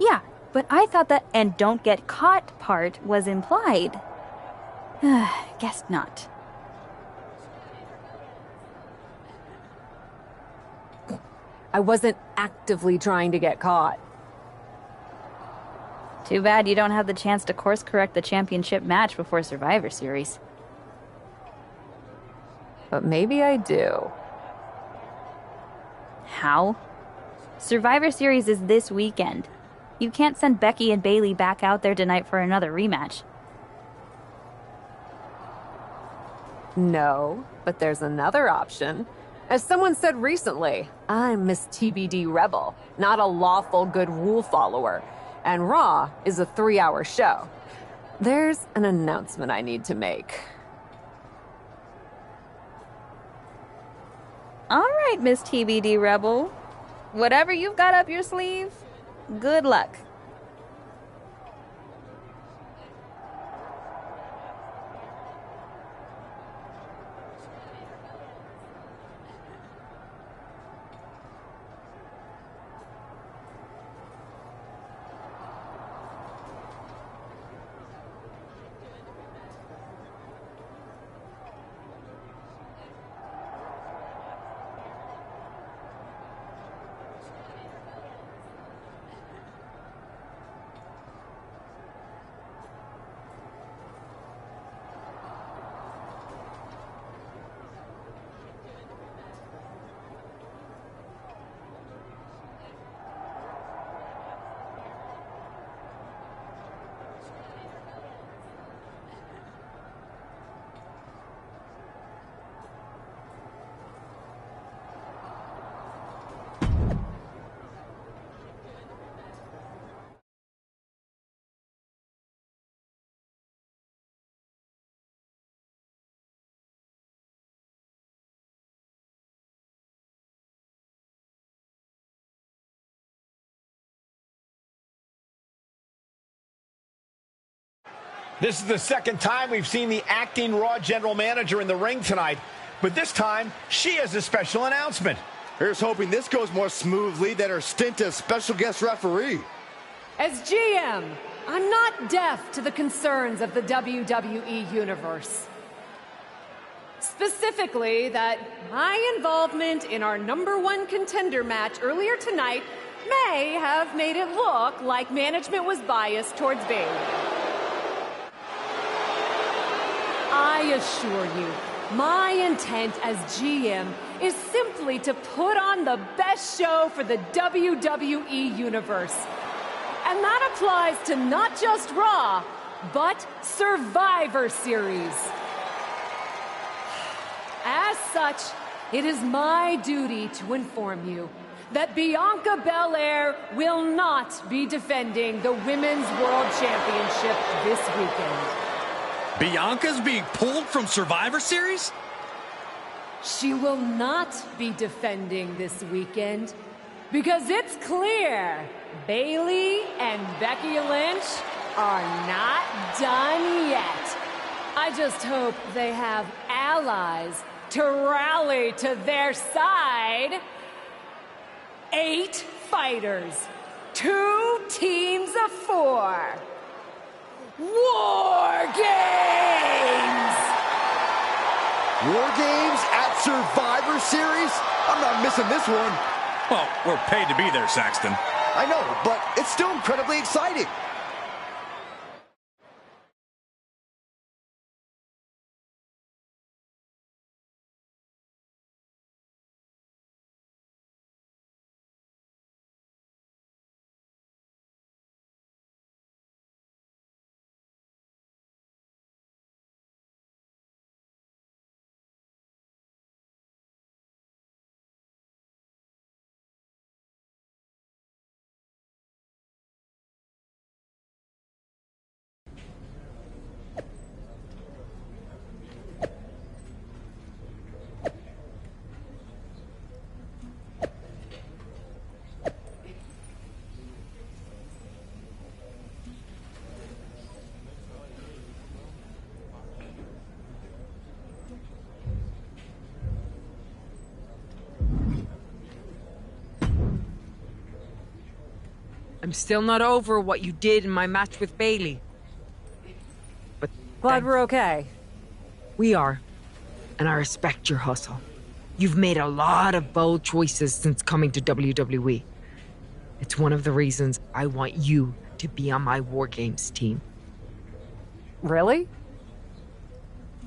Yeah, but I thought that "and don't get caught" part was implied. Guess not. I wasn't actively trying to get caught. Too bad you don't have the chance to course correct the championship match before Survivor Series. But maybe I do. How? Survivor Series is this weekend. You can't send Becky and Bayley back out there tonight for another rematch. No, but there's another option. As someone said recently, I'm Miss TBD Rebel, not a lawful good rule follower. And Raw is a 3-hour show. There's an announcement I need to make. All right, Miss TBD Rebel. Whatever you've got up your sleeve, good luck. This is the second time we've seen the acting Raw general manager in the ring tonight, but this time she has a special announcement. Here's hoping this goes more smoothly than her stint as special guest referee. As GM, I'm not deaf to the concerns of the WWE Universe. Specifically, that my involvement in our #1 contender match earlier tonight may have made it look like management was biased towards Bayley. I assure you, my intent as GM is simply to put on the best show for the WWE Universe. And that applies to not just Raw, but Survivor Series. As such, it is my duty to inform you that Bianca Belair will not be defending the Women's World Championship this weekend. Bianca's being pulled from Survivor Series? She will not be defending this weekend because it's clear Bayley and Becky Lynch are not done yet. I just hope they have allies to rally to their side. 8 fighters, 2 teams of 4. War Games! War Games at Survivor Series? I'm not missing this one. Well, we're paid to be there, Saxton. I know, but it's still incredibly exciting. I'm still not over what you did in my match with Bayley. But glad we're okay. We are. And I respect your hustle. You've made a lot of bold choices since coming to WWE. It's one of the reasons I want you to be on my War Games team. Really?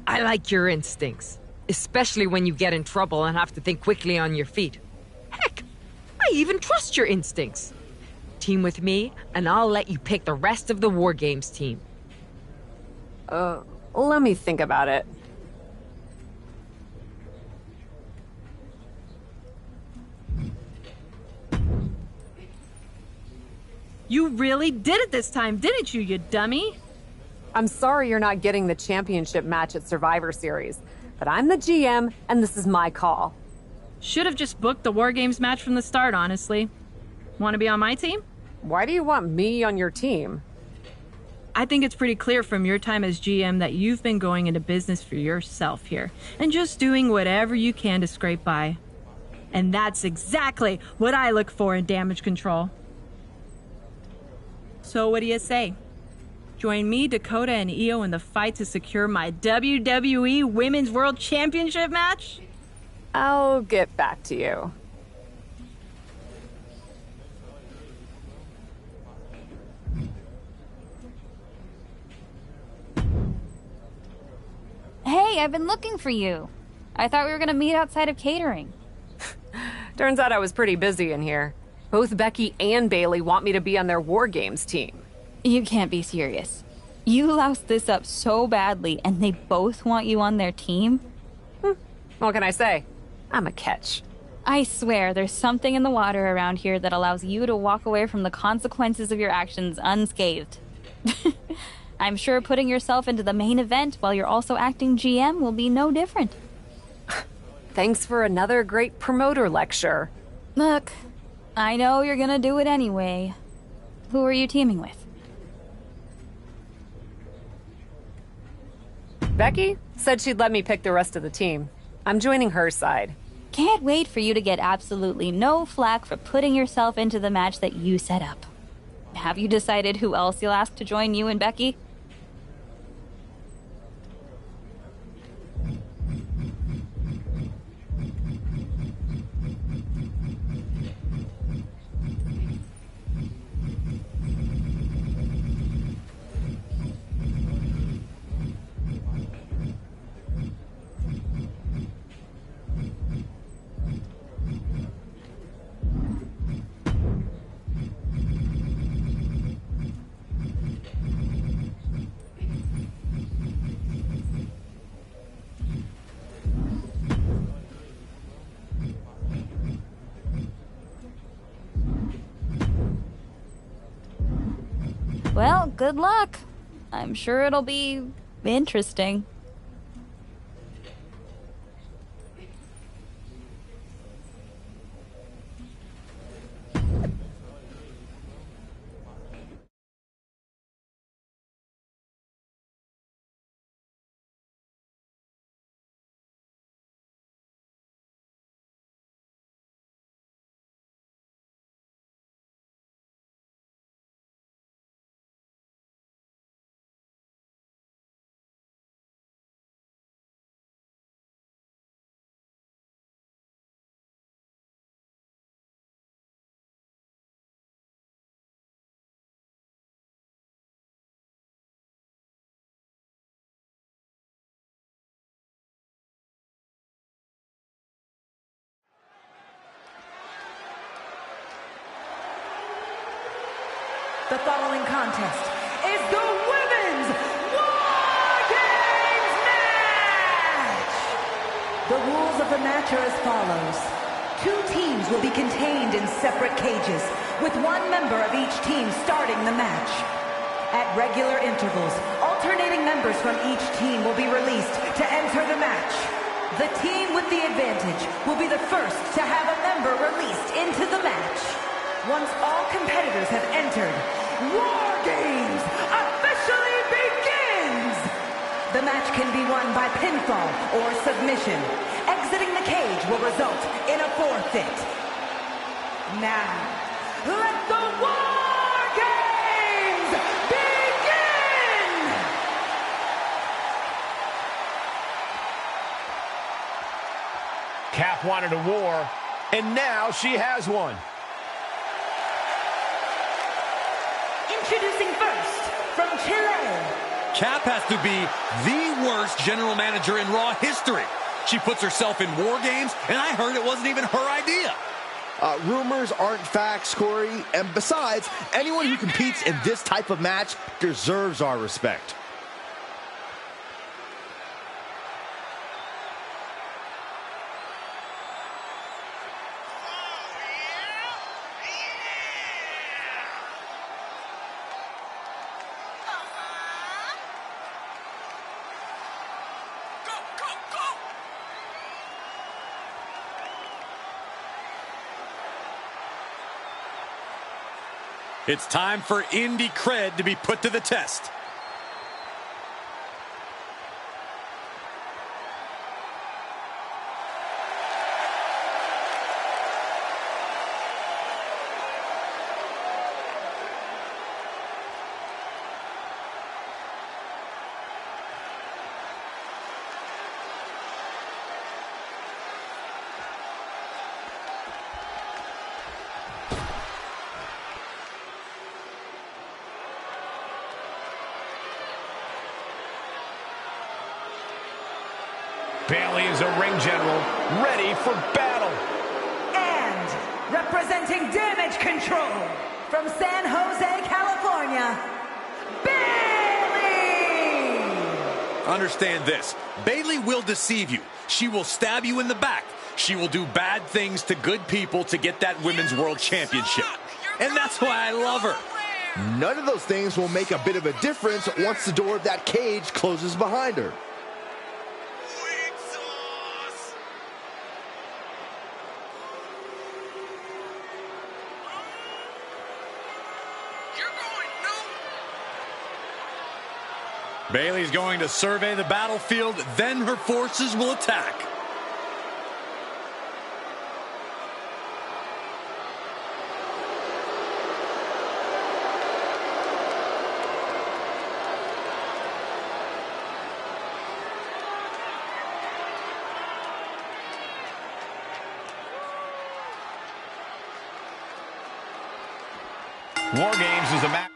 I like your instincts, especially when you get in trouble and have to think quickly on your feet. Heck, I even trust your instincts. Team with me, and I'll let you pick the rest of the War Games team. Let me think about it. You really did it this time, didn't you, you dummy? I'm sorry you're not getting the championship match at Survivor Series, but I'm the GM, and this is my call. Should have just booked the War Games match from the start, honestly. Want to be on my team? Why do you want me on your team? I think it's pretty clear from your time as GM that you've been going into business for yourself here, and just doing whatever you can to scrape by. And that's exactly what I look for in damage control. So what do you say? Join me, Dakota, and Io in the fight to secure my WWE Women's World Championship match? I'll get back to you. Hey, I've been looking for you. I thought we were gonna meet outside of catering. Turns out I was pretty busy in here. Both Becky and Bayley want me to be on their War Games team. You can't be serious. You loused this up so badly, and they both want you on their team? What can I say? I'm a catch. I swear, there's something in the water around here that allows you to walk away from the consequences of your actions unscathed. I'm sure putting yourself into the main event while you're also acting GM will be no different. Thanks for another great promoter lecture. Look, I know you're gonna do it anyway. Who are you teaming with? Becky said she'd let me pick the rest of the team. I'm joining her side. Can't wait for you to get absolutely no flack for putting yourself into the match that you set up. Have you decided who else you'll ask to join you and Becky? Well, good luck. I'm sure it'll be interesting. The following contest is the Women's War Games match! The rules of the match are as follows. 2 teams will be contained in separate cages, with 1 member of each team starting the match. At regular intervals, alternating members from each team will be released to enter the match. The team with the advantage will be the first to have a member released into the match. Once all competitors have entered, War Games officially begins! The match can be won by pinfall or submission. Exiting the cage will result in a forfeit. Now, let the War Games begin! Cap wanted a war, and now she has one. Introducing first, from Chile. Cap has to be the worst general manager in Raw history. She puts herself in War Games, and I heard it wasn't even her idea. Rumors aren't facts, Corey. And besides, anyone who competes in this type of match deserves our respect. It's time for indie cred to be put to the test. Bayley is a ring general, ready for battle. And representing Damage Control from San Jose, California, Bayley! Understand this. Bayley will deceive you. She will stab you in the back. She will do bad things to good people to get that Women's World Championship. And that's why I love her. None of those things will make a bit of a difference once the door of that cage closes behind her. Bayley's going to survey the battlefield, then her forces will attack. War Games is a match.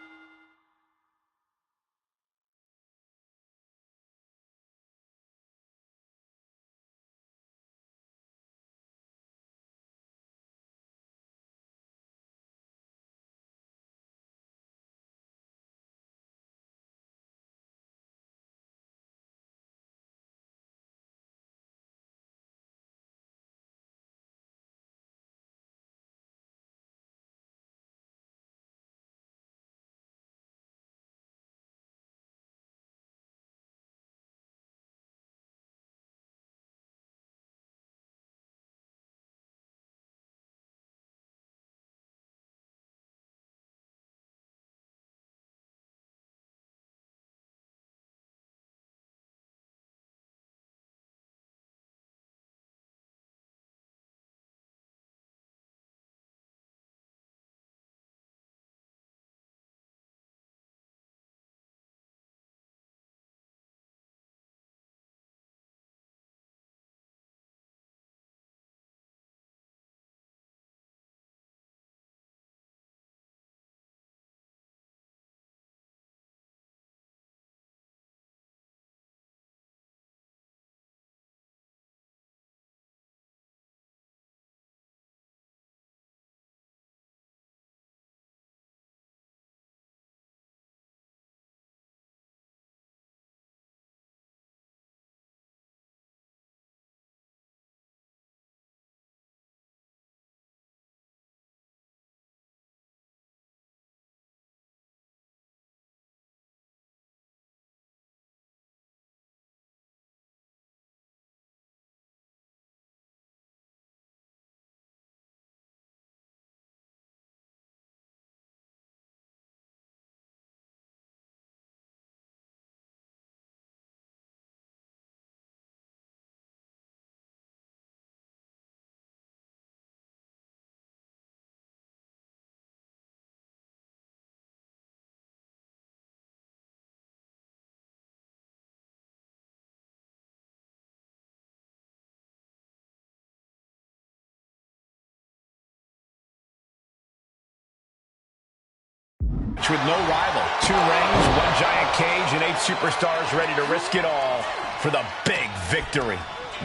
With no rival, 2 rings, 1 giant cage, and 8 superstars ready to risk it all for the big victory.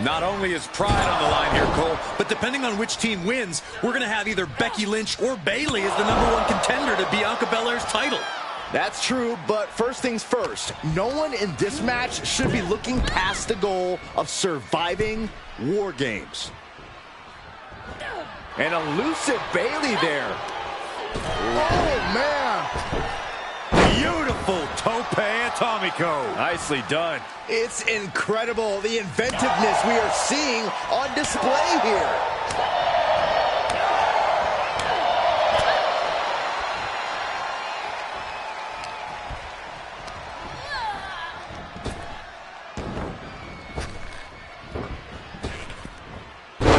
Not only is pride on the line here, Cole, but depending on which team wins, we're going to have either Becky Lynch or Bayley as the #1 contender to Bianca Belair's title. That's true, but first things first, no one in this match should be looking past the goal of surviving War Games. An elusive Bayley there. Oh, man. Beautiful tope atomico. Nicely done. It's incredible, the inventiveness we are seeing on display here.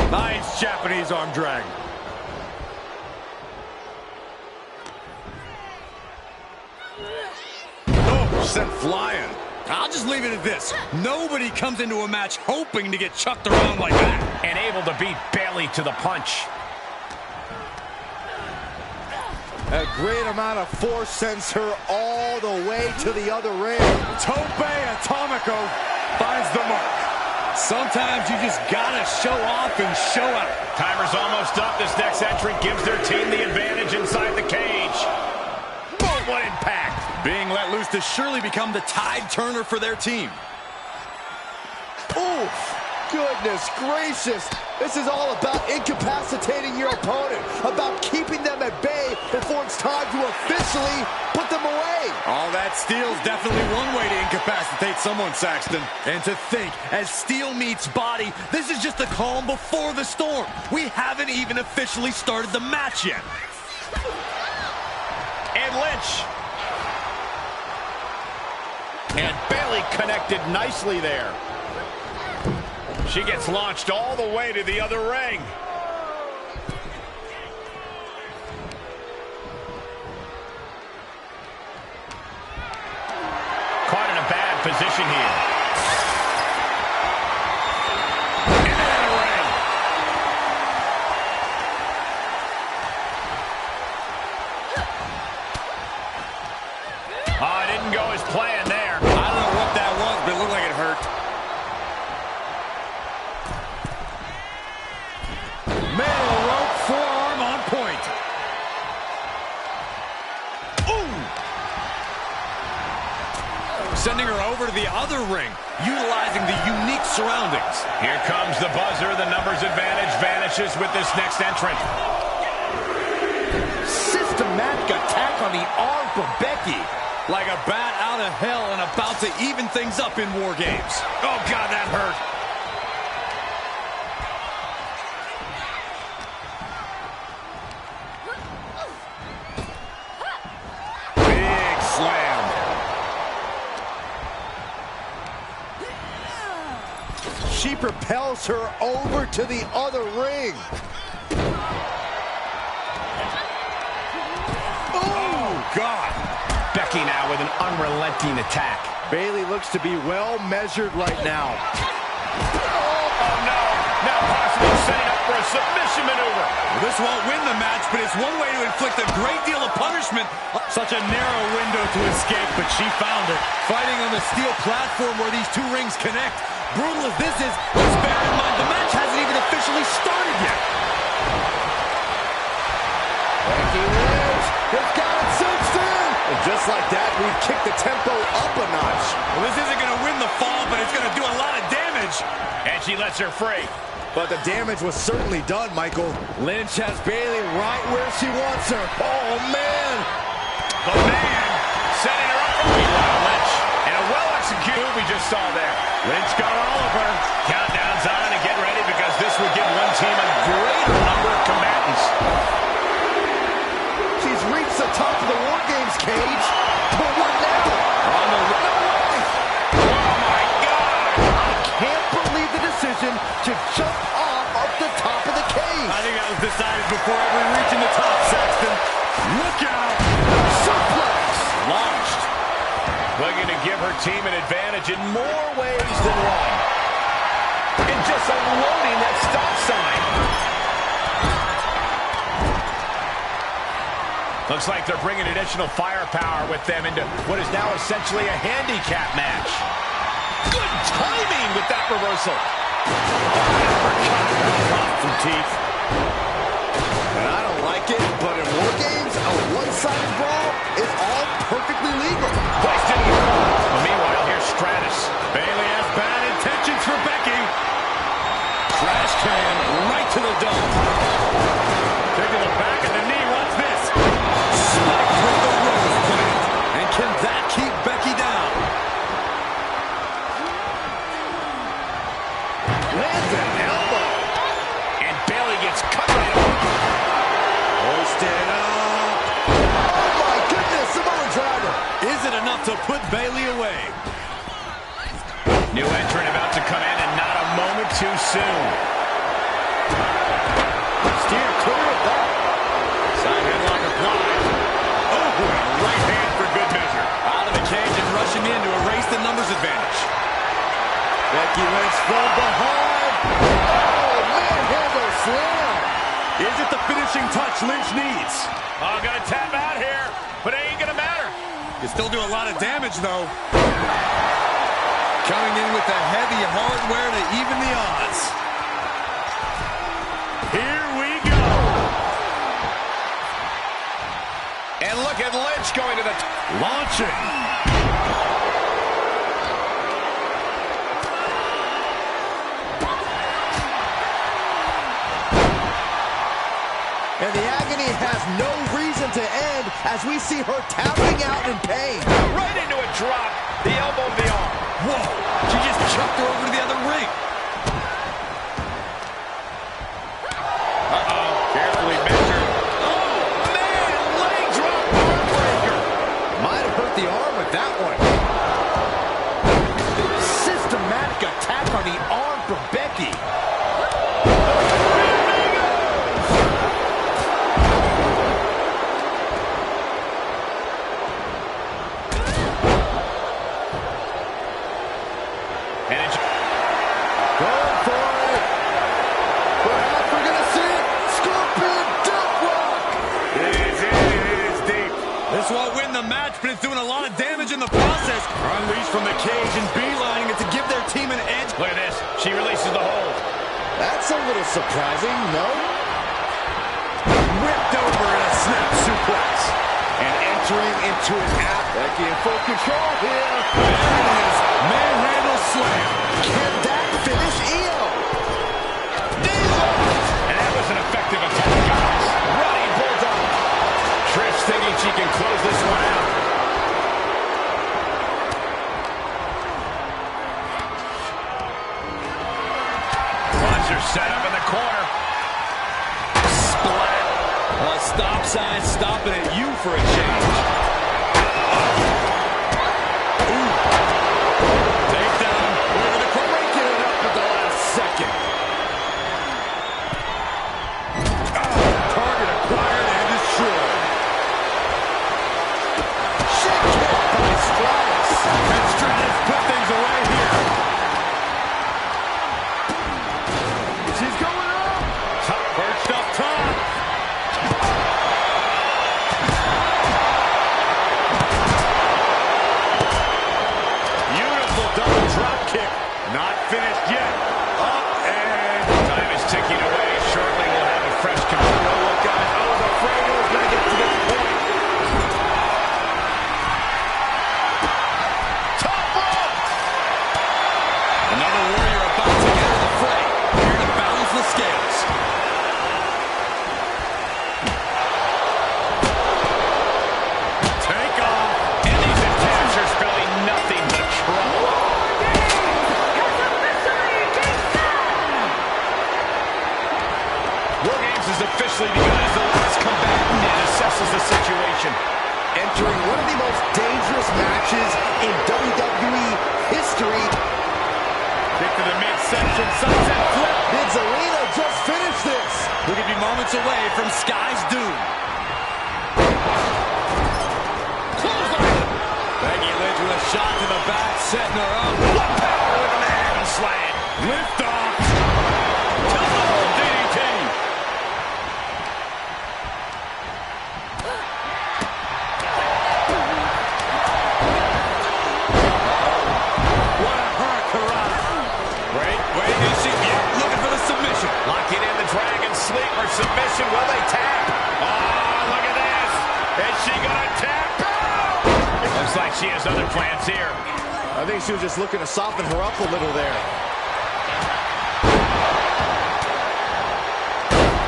Nice Japanese arm drag. Sent flying. I'll just leave it at this. Nobody comes into a match hoping to get chucked around like that. And able to beat Bayley to the punch. A great amount of force sends her all the way to the other ring. Tope atomico finds the mark. Sometimes you just gotta show off and show out. Timer's almost up. This next entrant gives their team the advantage inside the cage. Boom, what impact. Being let loose to surely become the tide turner for their team. Oof! Goodness gracious! This is all about incapacitating your opponent, about keeping them at bay before it's time to officially put them away. All that steel's definitely one way to incapacitate someone, Saxton. And to think, as steel meets body, this is just the calm before the storm. We haven't even officially started the match yet. And Lynch. And Bayley really connected nicely there. She gets launched all the way to the other ring. Caught in a bad position here. Into the ring. Oh, it didn't go as planned there. I don't know what that was, but it looked like it hurt. Middle rope forearm on point. Ooh! Sending her over to the other ring, utilizing the unique surroundings. Here comes the buzzer. The numbers advantage vanishes with this next entrant. Systematic attack on the arm from Becky. Like a bat out of hell and about to even things up in War Games. Oh, God, that hurt. Big slam. She propels her over to the other ring. Oh, God. Becky now with an unrelenting attack. Bayley looks to be well measured right now. Oh, no. Now possibly setting up for a submission maneuver. Well, this won't win the match, but it's one way to inflict a great deal of punishment. Such a narrow window to escape, but she found it. Fighting on the steel platform where these two rings connect. Brutal as this is, let's bear in mind the match hasn't even officially started yet. Becky Lynch has got it cinched in. And just like that, we've kicked the tempo up a notch. Well, this isn't going to win the fall, but it's going to do a lot of damage. And she lets her free. But the damage was certainly done, Michael. Lynch has Bayley right where she wants her. Oh, man. The man setting her up. Meanwhile, Lynch. And a well-executed move we just saw there. Lynch got all of her. Countdown's on and get ready because this would give one team a greater number of combatants. She's reached the top of the War Games cage. But what now? On the no way. Oh, my God. I can't believe the decision to jump off of the top of the cage. I think that was decided before ever reaching the top, Saxton. Look out. Suplex. Launched. Looking to give her team an advantage in more ways than one. And just unloading that stop sign. Looks like they're bringing additional firepower with them into what is now essentially a handicap match. Good timing with that reversal. From teeth. And I don't like it, but in War Games, a one-sided brawl is all perfectly legal. Placed into the corner. Well, meanwhile, here's Stratus. Bayley has bad intentions for Becky. Trash can right to the dome. Kick to the back of the knee. Watch this. Spiked with the rose plant. And can that keep Becky down? Lands an elbow. And Bayley gets cut right off. Hoisted up. Oh, my goodness. Samoan driver. Is it enough to put Bayley away? New entrant about to come in and not a moment too soon. Steer clear of that. Side headlock applied. Oh, boy, a right hand for good measure. Out of the cage and rushing in to erase the numbers advantage. Becky Lynch from behind. Oh, manhandle slam. Is it the finishing touch Lynch needs? Oh, gonna tap out here, but it ain't gonna matter. You still do a lot of damage, though. Coming in with the heavy hardware to even the odds. Here we go. And look at Lynch going to the launching. And the agony has no reason to end as we see her tapping out in pain. Right into a drop. The elbow of the arm. Whoa. She just chucked her over to the other ring. Uh-oh. Carefully measured. Oh, man. Leg drop. Heartbreaker. Might have hurt the arm with that one. on the arm for Becky. Going for it. Perhaps we're going to see it. Scorpion Deathlock. It is deep. This won't win the match, but it's doing a lot of damage in the process. Unleashed from the cage and beelining it to give their team an edge. Look at this. She releases the hold. That's a little surprising, no? Whipped over in a snap suplex. And entering into an app. Becky in full control here. There it is. Manhandle slam. Can that finish Io? And that was an effective attack, guys. Running Bulldog. Trish thinking she can close this one out. Puncher set up in the corner. Splat. A stop sign stopping at you for a change. Takedown. We're going to breaking it up at the last second. Target acquired and destroyed. Shit kick by Stratus. And Stratus put things away here. She's going up. Perched up top. Beautiful double drop kick. Not finished yet. Up and time is ticking away. Shortly we'll have a fresh control. Oh, look, guys. I was afraid it was going to get to this point. Top rope. Another warrior about to enter the fray. Here to balance the scales. Take off. And these attacks are spelling nothing but trouble. War Games has officially begun as the last combatant and assesses the situation. Entering one of the most dangerous matches in WWE history. Kick to the midsection, sunset flip. Did Zelina just finish this? We could be moments away from Sky's doom. Becky Lynch with a shot to the back, setting her up. What power with an handle slam. Lift off. Double DDT. What a hurricane. Wait, is she looking for the submission? Locking in the Dragon Sleeper submission. Will they tap? Oh, look at this. Is she going to tap? Looks like she has other plans here. I think she was just looking to soften her up a little there.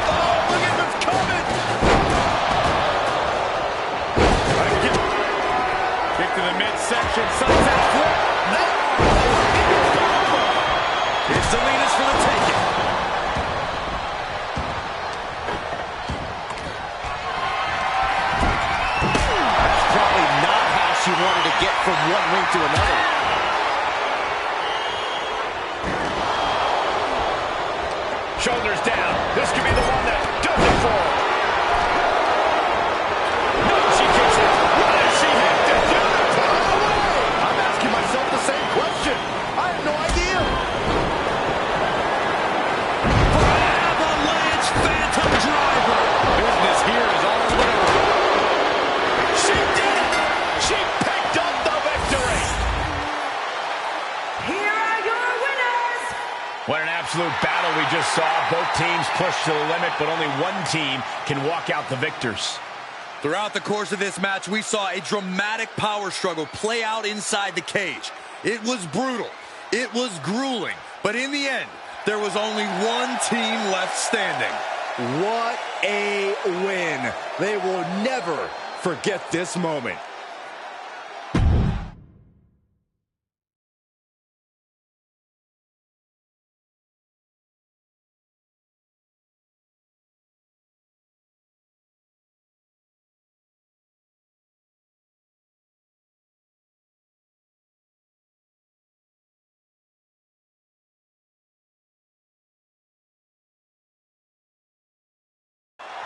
Oh, look at what's coming. Kick to the midsection. Sunset flip. It's Zelina's for the taking. That's probably not how she wanted to get from one ring to another. Shoulders down. This could be the one that does it for her. No, she kicks it. What does she have to do? I'm asking myself the same question. I have no idea. For an avalanche phantom driver. Business here is all but over. She did it. She picked up the victory. Here are your winners. What an absolute battle we just saw. Both teams pushed to the limit, but only one team can walk out the victors. Throughout the course of this match, we saw a dramatic power struggle play out inside the cage. It was brutal. It was grueling. But in the end, there was only one team left standing. What a win. They will never forget this moment.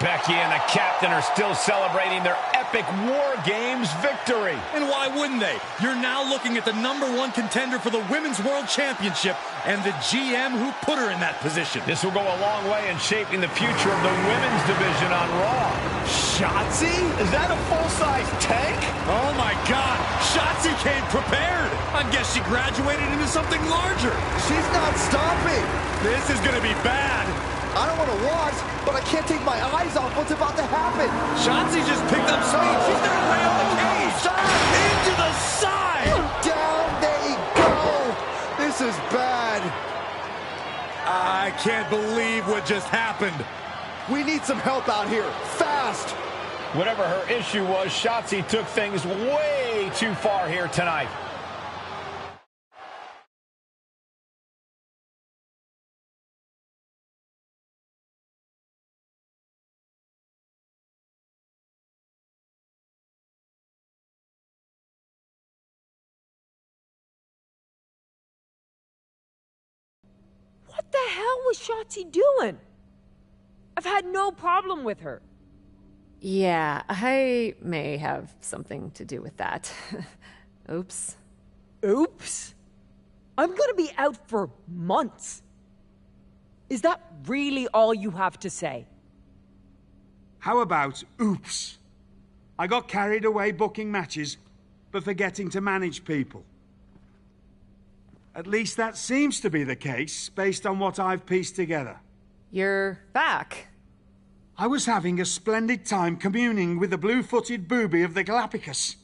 Becky and the captain are still celebrating their epic War Games victory. And why wouldn't they? You're now looking at the #1 contender for the Women's World Championship and the GM who put her in that position. This will go a long way in shaping the future of the women's division on Raw. Shotzi? Is that a full-size tank? Oh my God, Shotzi came prepared. I guess she graduated into something larger. She's not stopping. This is gonna be bad. I don't want to watch, but I can't take my eyes off what's about to happen. Shotzi just picked up speed. She's gonna rail the cage. Into the side. Down they go. This is bad. I can't believe what just happened. We need some help out here, fast. Whatever her issue was, Shotzi took things way too far here tonight. What the hell was Shotzi doing? I've had no problem with her. Yeah, I may have something to do with that. Oops. Oops? I'm gonna be out for months. Is that really all you have to say? How about oops? I got carried away booking matches, but forgetting to manage people. At least that seems to be the case, based on what I've pieced together. You're back. I was having a splendid time communing with the blue-footed booby of the Galapagos.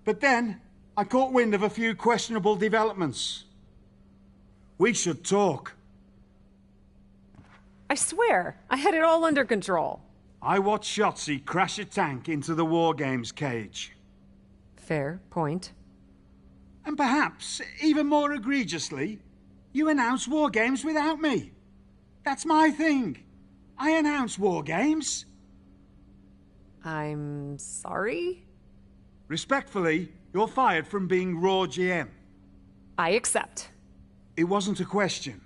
But then, I caught wind of a few questionable developments. We should talk. I swear, I had it all under control. I watched Shotzi crash a tank into the War Games cage. Fair point. And perhaps, even more egregiously, you announced War Games without me. That's my thing. I announce War Games. I'm sorry? Respectfully, you're fired from being Raw GM. I accept. It wasn't a question.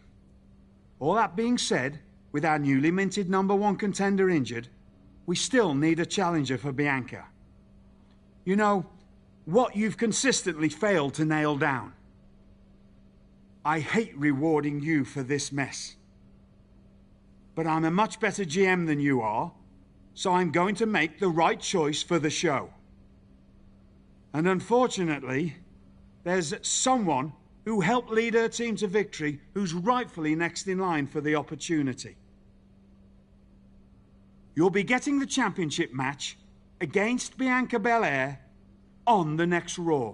All that being said, with our newly minted #1 contender injured, we still need a challenger for Bianca. You know, what you've consistently failed to nail down. I hate rewarding you for this mess. But I'm a much better GM than you are, so I'm going to make the right choice for the show. And unfortunately, there's someone who helped lead her team to victory who's rightfully next in line for the opportunity. You'll be getting the championship match against Bianca Belair on the next Raw.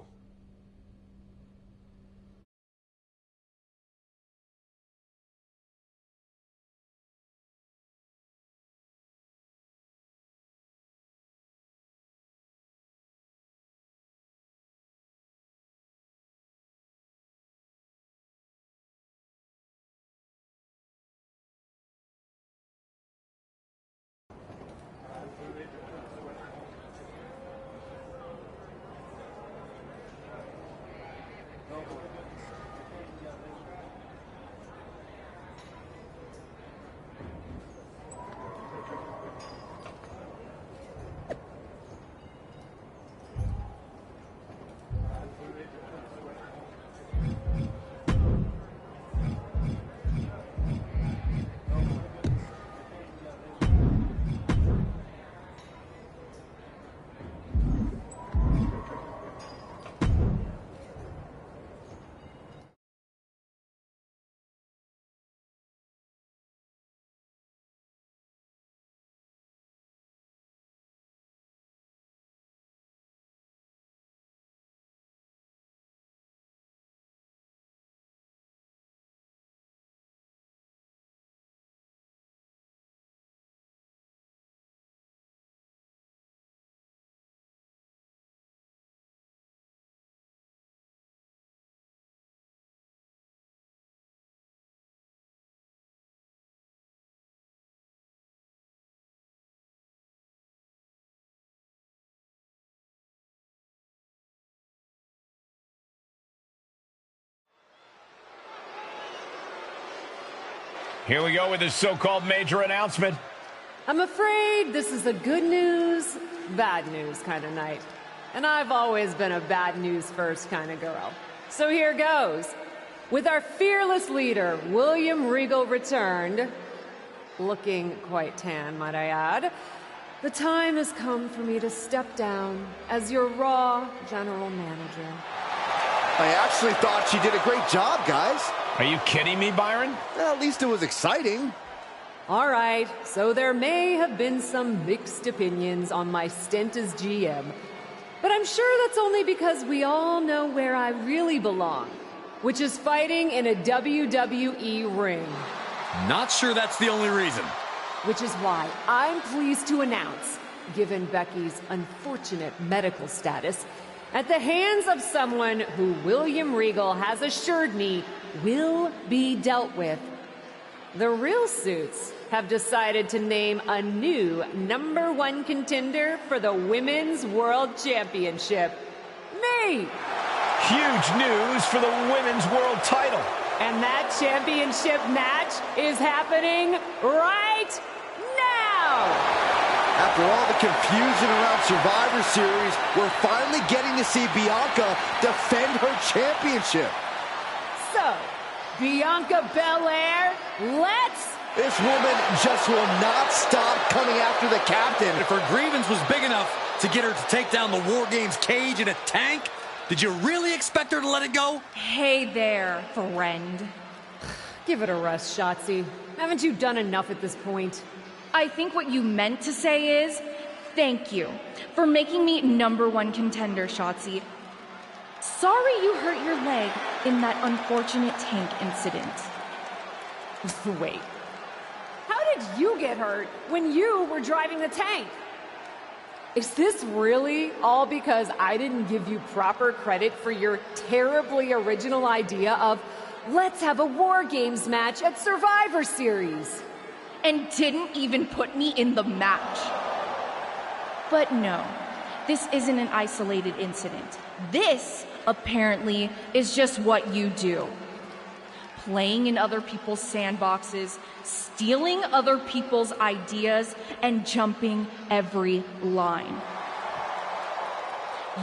Here we go with this so-called major announcement. I'm afraid this is a good news, bad news kind of night. And I've always been a bad news first kind of girl. So here goes. With our fearless leader, William Regal, returned, looking quite tan, might I add, the time has come for me to step down as your Raw General Manager. I actually thought she did a great job, guys. Are you kidding me, Byron? Well, at least it was exciting. All right, so there may have been some mixed opinions on my stint as GM, but I'm sure that's only because we all know where I really belong, which is fighting in a WWE ring. Not sure that's the only reason. Which is why I'm pleased to announce, given Becky's unfortunate medical status, at the hands of someone who William Regal has assured me will be dealt with, the Real Suits have decided to name a new #1 contender for the Women's World Championship. Me! Huge news for the Women's World title. And that championship match is happening right now! After all the confusion around Survivor Series, we're finally getting to see Bianca defend her championship. So, Bianca Belair, let's... This woman just will not stop coming after the captain. If her grievance was big enough to get her to take down the War Games cage in a tank, did you really expect her to let it go? Hey there, friend. Give it a rest, Shotzi. Haven't you done enough at this point? I think what you meant to say is, thank you for making me #1 contender, Shotzi. Sorry you hurt your leg in that unfortunate tank incident. Wait. How did you get hurt when you were driving the tank? Is this really all because I didn't give you proper credit for your terribly original idea of let's have a War Games match at Survivor Series? And didn't even put me in the match. But no, this isn't an isolated incident. This, apparently, is just what you do. Playing in other people's sandboxes, stealing other people's ideas, and jumping every line.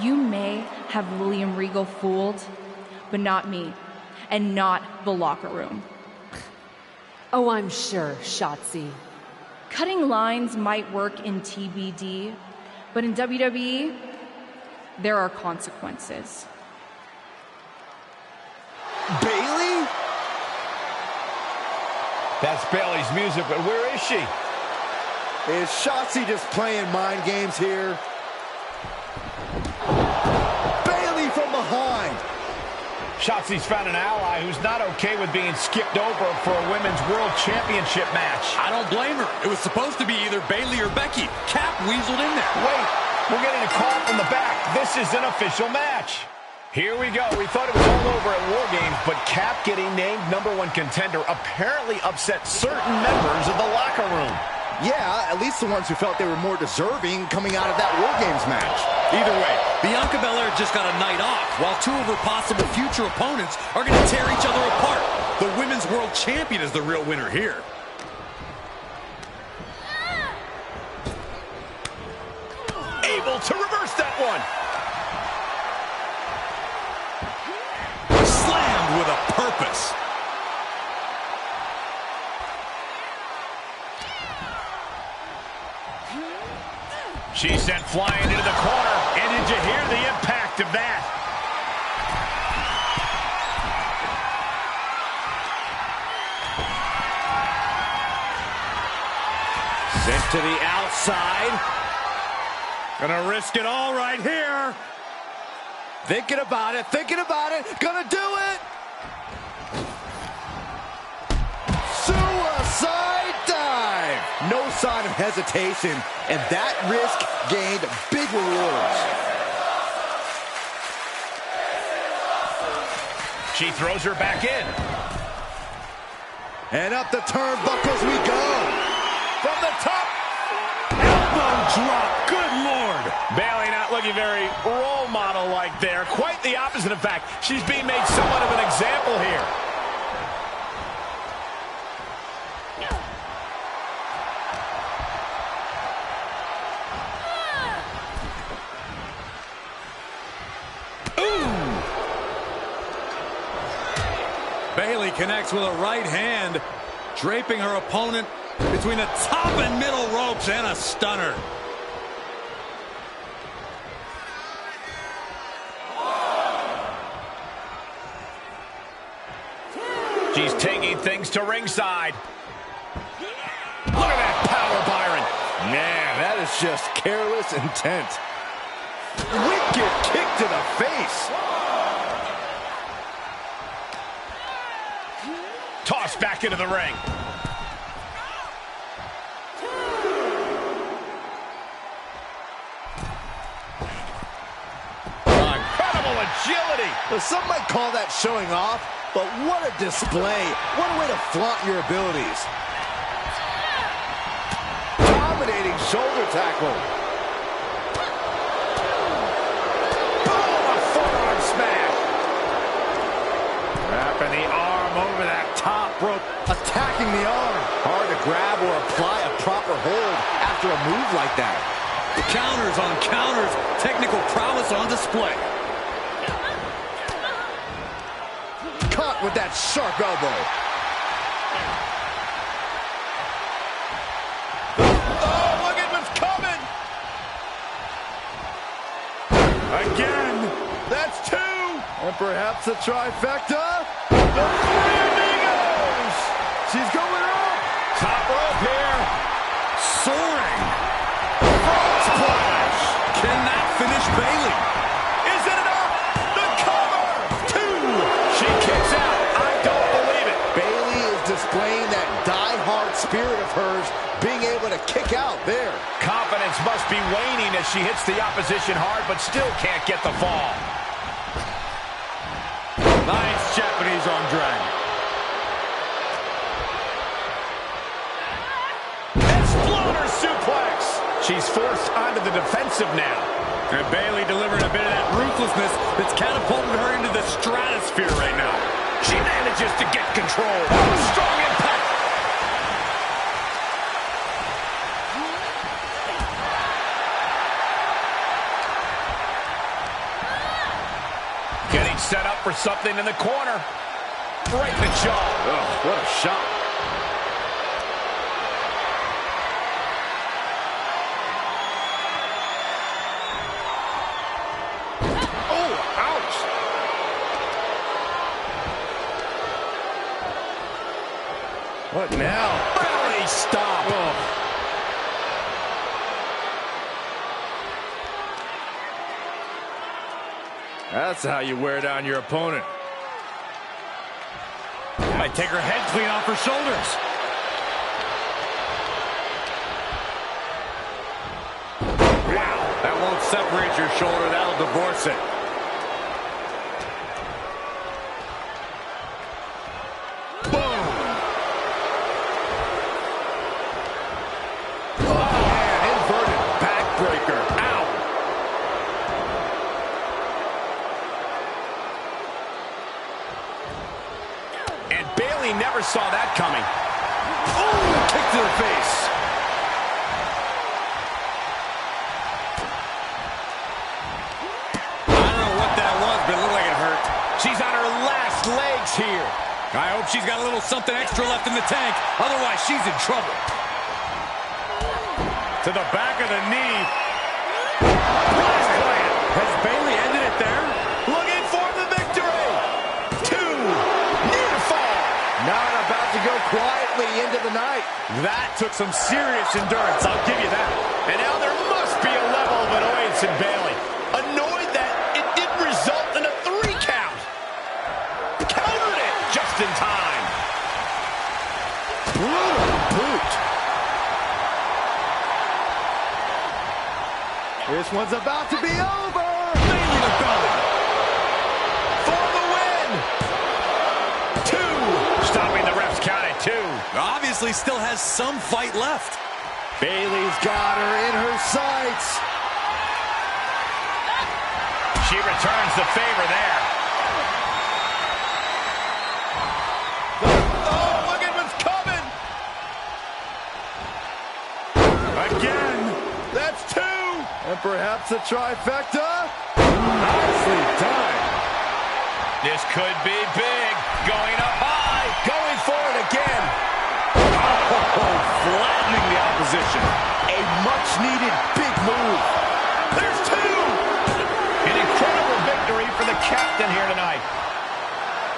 You may have William Regal fooled, but not me, and not the locker room. Oh, I'm sure, Shotzi. Cutting lines might work in TBD, but in WWE, there are consequences. Bayley? That's Bayley's music, but where is she? Is Shotzi just playing mind games here? Bayley from behind. Shotzi's found an ally who's not okay with being skipped over for a Women's World Championship match. I don't blame her. It was supposed to be either Bayley or Becky. Cap weaseled in there. Wait, we're getting a call from the back. This is an official match. Here we go. We thought it was all over at War Games, but Cap getting named #1 contender apparently upset certain members of the locker room. Yeah, at least the ones who felt they were more deserving coming out of that War Games match. Either way, Bianca Belair just got a night off, while two of her possible future opponents are going to tear each other apart. The Women's World Champion is the real winner here. Able to reverse that one. Slammed with a purpose. She's sent flying into the corner. And did you hear the impact of that? Sent to the outside. Gonna risk it all right here. Thinking about it, gonna do it! Suicide dive! No sign of hesitation, and that risk gained big rewards. She throws her back in. And up the turnbuckles we go. From the top. Elbow drop, good Lord. Bayley not looking very role model-like there. Quite the opposite, in fact. She's being made somewhat of an example here. Bayley connects with a right hand, draping her opponent between the top and middle ropes, and a stunner. She's taking things to ringside. Look at that power, Byron. Man, that is just careless intent. Wicked kick to the face. Tossed back into the ring. Incredible agility. Well, some might call that showing off, but what a display. What a way to flaunt your abilities. Dominating shoulder tackle. Boom, a forearm smash. Wrapping the arm over that top rope. Attacking the arm. Hard to grab or apply a proper hold after a move like that. Counters on counters. Technical prowess on display. Caught with that sharp elbow. Oh, look at what's coming. Again. That's two. And perhaps a trifecta. The three amigos. She's going up. Top rope here. Soaring. Frog splash. Can that finish Bayley? Is it enough? The cover. Two. She kicks out. I don't believe it. Bayley is displaying that die-hard spirit of hers, being able to kick out there. Confidence must be waning as she hits the opposition hard, but still can't get the fall. Nice Japanese arm drag. Exploder suplex. She's forced onto the defensive now. And Bayley delivering a bit of that ruthlessness that's catapulted her into the stratosphere right now. She manages to get control. Strong impact. Getting set up for something in the corner. Right in the jaw. Oh, what a shot. What now? Belly stop. Oh. That's how you wear down your opponent. Might take her head clean off her shoulders. Wow. That won't separate your shoulder. That'll divorce it. Never saw that coming. Oh, kick to the face. I don't know what that was, but it looked like it hurt. She's on her last legs here. I hope she's got a little something extra left in the tank. Otherwise, she's in trouble. To the back of the knee. Has Bayley ended it there? Looking for the victory. Two. Near fall. Not about to go quietly into the night. That took some serious endurance, I'll give you that. And now there must be a level of annoyance in Bayley. Annoyed that it didn't result in a 3 count. Countered it just in time. Brutal boot. This one's about to be over. Bayley the belly. For the win. 2. Stopping the ref's count at 2. Obviously still has some fight left. Bayley's got her in her sights. She returns the favor there. Oh, look at what's coming. Again. That's 2. And perhaps a trifecta. Nicely done. This could be big. Going up high.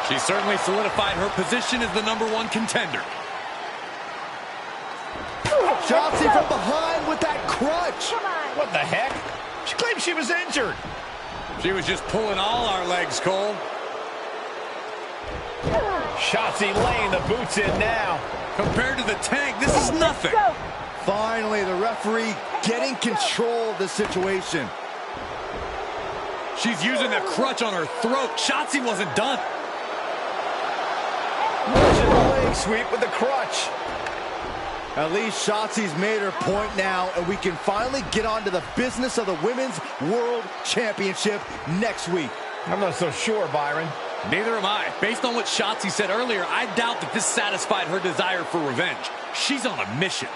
She certainly solidified her position as the #1 contender. Shotzi from behind with that crutch. What the heck? She claimed she was injured. She was just pulling all our legs, Cole. Shotzi laying the boots in now. Compared to the Tank, this is nothing. Finally, the referee getting control of the situation. She's using the crutch on her throat. Shotzi wasn't done. Russian leg sweep with the crutch. At least Shotzi's made her point now, and we can finally get on to the business of the Women's World Championship next week. I'm not so sure, Byron. Neither am I. Based on what Shotzi said earlier, I doubt that this satisfied her desire for revenge. She's on a mission.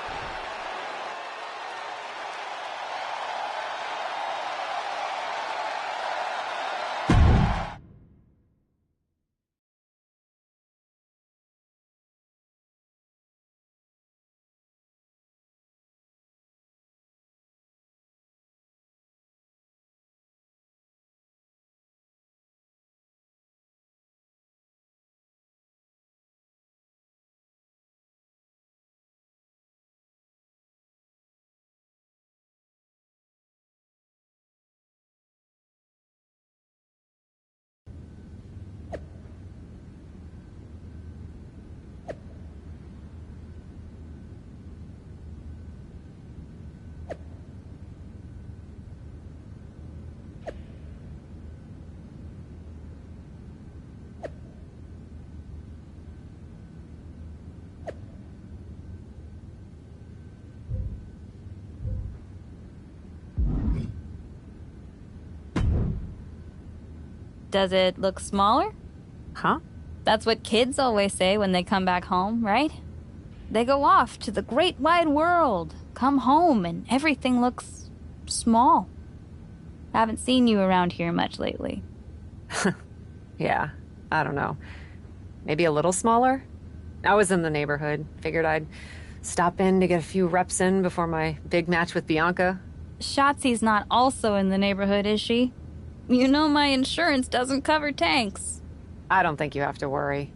Does it look smaller? Huh? That's what kids always say when they come back home, right? They go off to the great wide world, come home, and everything looks small. Haven't seen you around here much lately. Yeah, I don't know. Maybe a little smaller? I was in the neighborhood. Figured I'd stop in to get a few reps in before my big match with Bianca. Shotzi's not also in the neighborhood, is she? You know my insurance doesn't cover tanks. I don't think you have to worry.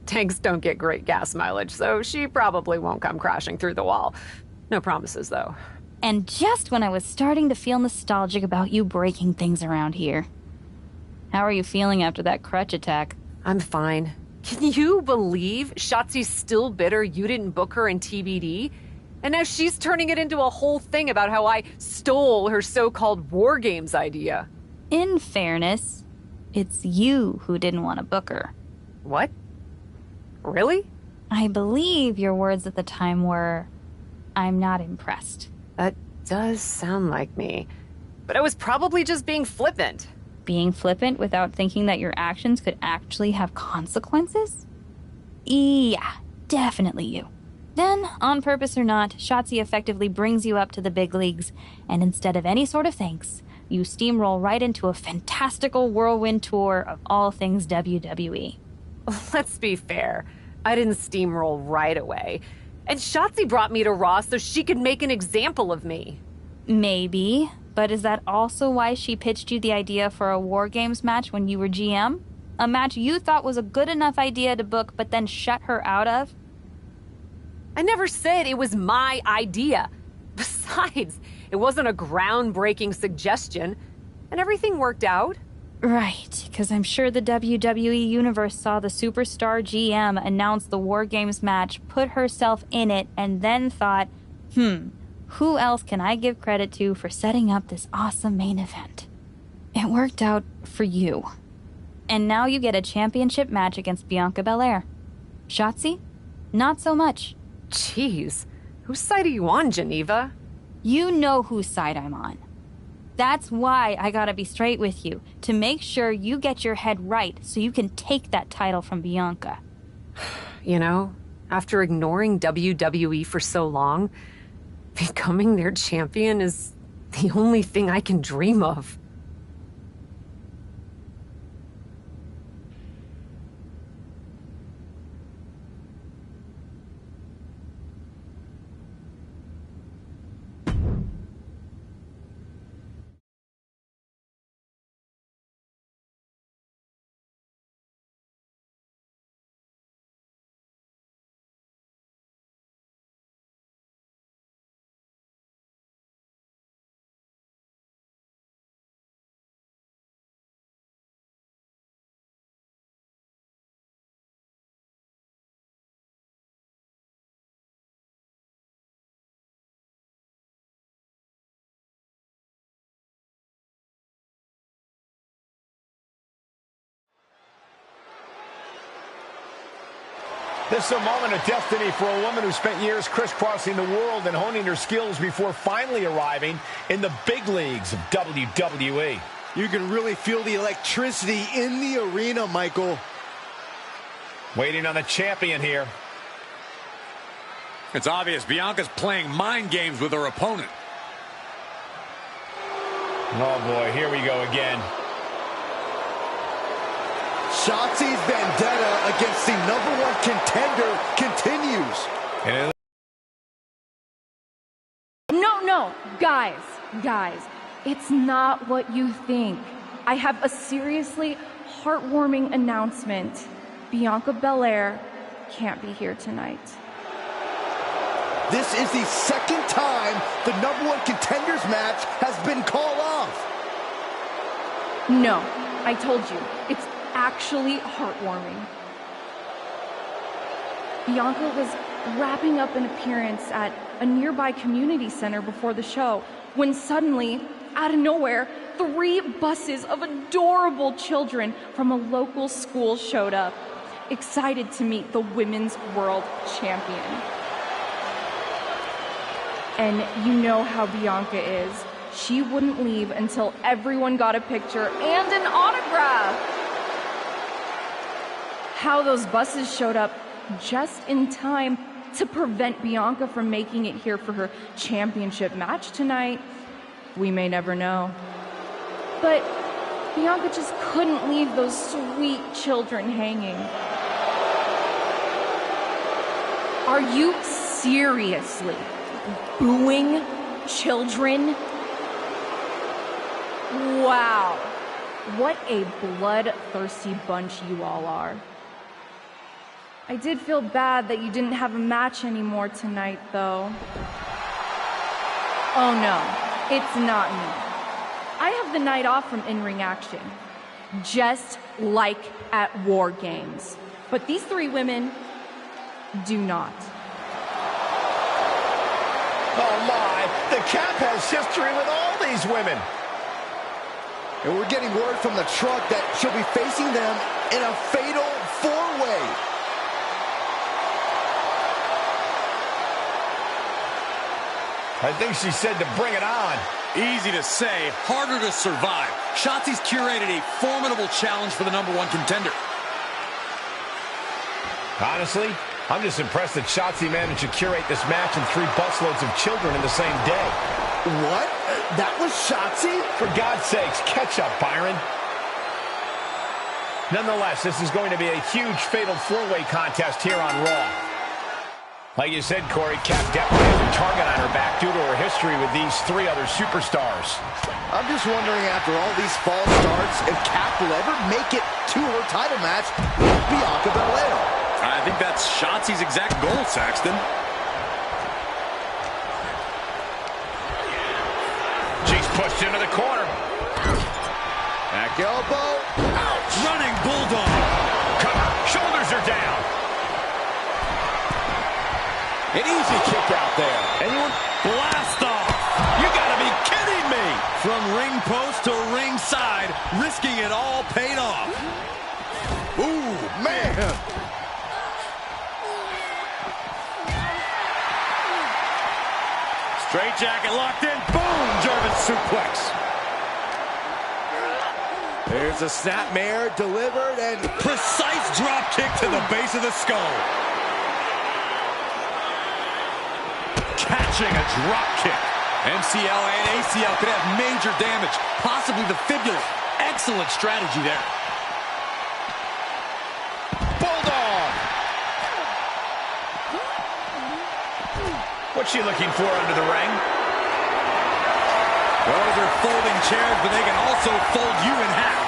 Tanks don't get great gas mileage, so she probably won't come crashing through the wall. No promises, though. And just when I was starting to feel nostalgic about you breaking things around here. How are you feeling after that crutch attack? I'm fine. Can you believe Shotzi's still bitter you didn't book her in TBD? And now she's turning it into a whole thing about how I stole her so-called War Games idea. In fairness, it's you who didn't want to book her. What? Really? I believe your words at the time were, "I'm not impressed." That does sound like me. But I was probably just being flippant. Being flippant without thinking that your actions could actually have consequences? Yeah, definitely you. Then, on purpose or not, Shotzi effectively brings you up to the big leagues, and instead of any sort of thanks, you steamroll right into a fantastical whirlwind tour of all things WWE. Let's be fair. I didn't steamroll right away. And Shotzi brought me to Raw so she could make an example of me. Maybe, but is that also why she pitched you the idea for a War Games match when you were GM? A match you thought was a good enough idea to book but then shut her out of? I never said it was my idea. Besides, it wasn't a groundbreaking suggestion, and everything worked out. Right, because I'm sure the WWE Universe saw the superstar GM announce the War Games match, put herself in it, and then thought, who else can I give credit to for setting up this awesome main event? It worked out for you. And now you get a championship match against Bianca Belair. Shotzi? Not so much. Jeez, whose side are you on, Geneva? You know whose side I'm on. That's why I gotta be straight with you, to make sure you get your head right so you can take that title from Bianca. You know, after ignoring WWE for so long, becoming their champion is the only thing I can dream of. This is a moment of destiny for a woman who spent years crisscrossing the world and honing her skills before finally arriving in the big leagues of WWE. You can really feel the electricity in the arena, Michael. Waiting on the champion here. It's obvious Bianca's playing mind games with her opponent. Oh boy, here we go again. Shotzi's vendetta against the #1 contender continues. No, guys, it's not what you think. I have a seriously heartwarming announcement. Bianca Belair can't be here tonight. This is the second time the #1 contenders match has been called off. No, I told you, it's actually heartwarming. Bianca was wrapping up an appearance at a nearby community center before the show when suddenly, out of nowhere, 3 buses of adorable children from a local school showed up, excited to meet the Women's World Champion. And you know how Bianca is. She wouldn't leave until everyone got a picture and an autograph. How those buses showed up just in time to prevent Bianca from making it here for her championship match tonight, we may never know. But Bianca just couldn't leave those sweet children hanging. Are you seriously booing children? Wow, what a bloodthirsty bunch you all are. I did feel bad that you didn't have a match anymore tonight, though. Oh no, it's not me. I have the night off from in-ring action, just like at War Games. But these 3 women do not. Oh my, the Cap has history with all these women. And we're getting word from the truck that she'll be facing them in a fatal 4-way. I think she said to bring it on. Easy to say, harder to survive. Shotzi's curated a formidable challenge for the #1 contender. Honestly, I'm just impressed that Shotzi managed to curate this match and 3 busloads of children in the same day. What? That was Shotzi? For God's sakes, catch up, Byron. Nonetheless, this is going to be a huge fatal 4-way contest here on Raw. Like you said, Corey, Cap definitely has a target on her back due to her history with these 3 other superstars. I'm just wondering, after all these false starts, if Cap will ever make it to her title match with Bianca Belair. I think that's Shotzi's exact goal, Saxton. She's pushed into the corner. Back elbow. Ouch. Running bulldog. Cover. Shoulders are down. An easy kick out there. Anyone? Blast off. You gotta be kidding me. From ring post to ringside, risking it all paid off. Ooh, man. Straight jacket locked in. Boom! German suplex. There's a snapmare delivered and Precise drop kick to the base of the skull. Catching a drop kick. MCL and ACL could have major damage, possibly the fibula. Excellent strategy there. Bulldog. What's she looking for under the ring? Those are folding chairs, but they can also fold you in half.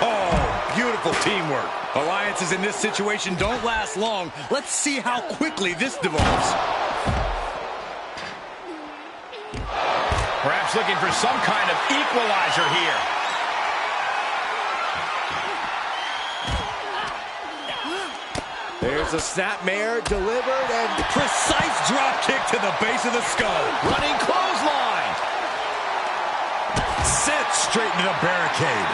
Oh, beautiful teamwork. Alliances in this situation don't last long. Let's see how quickly this develops. Perhaps looking for some kind of equalizer here. there's a snapmare delivered and Precise drop kick to the base of the skull. Running clothesline. Sits straight into the barricade.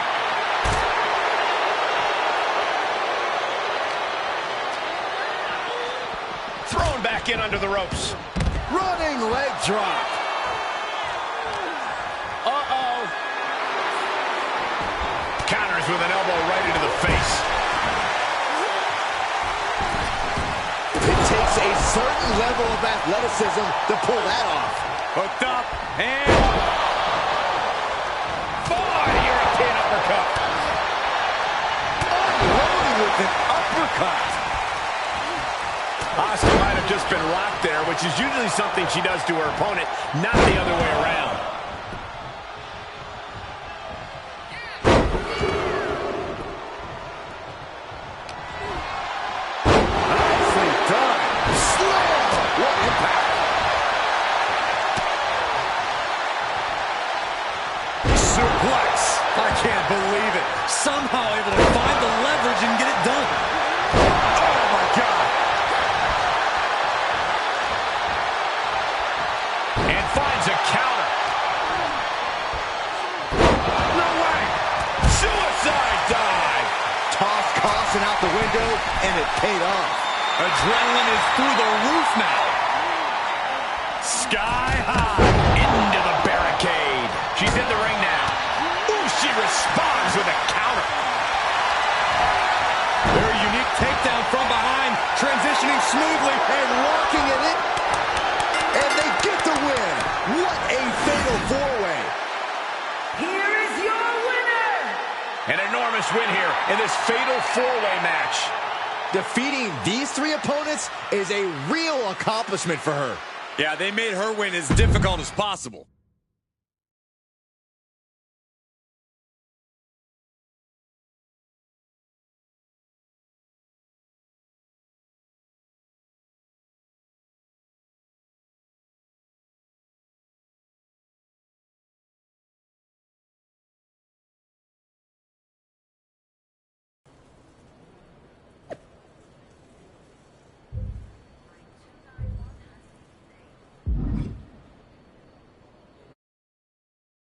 skin under the ropes. Running leg drop. Uh-oh. Counters with an elbow right into the face. It takes a certain level of athleticism to pull that off. Hooked up, and... European uppercut. Unloading with an uppercut. Asuka might have just been rocked there, which is usually something she does to her opponent, not the other way around. Nicely done. Slam. What impact. Suplex. I can't believe it. Somehow able to find the leverage and get it done. Oh, my God. And finds a counter. No way. Suicide dive. Toss caution out the window, and it paid off. Adrenaline is through the roof now. Sky high. Into the barricade. She's in the ring now. Ooh, she responds with a counter. Very unique takedown from behind. Transitioning smoothly And locking it in. And they get the win. What a fatal four-way. Here is your winner. An enormous win here in this fatal four-way match. Defeating these three opponents is a real accomplishment for her. Yeah, they made her win as difficult as possible.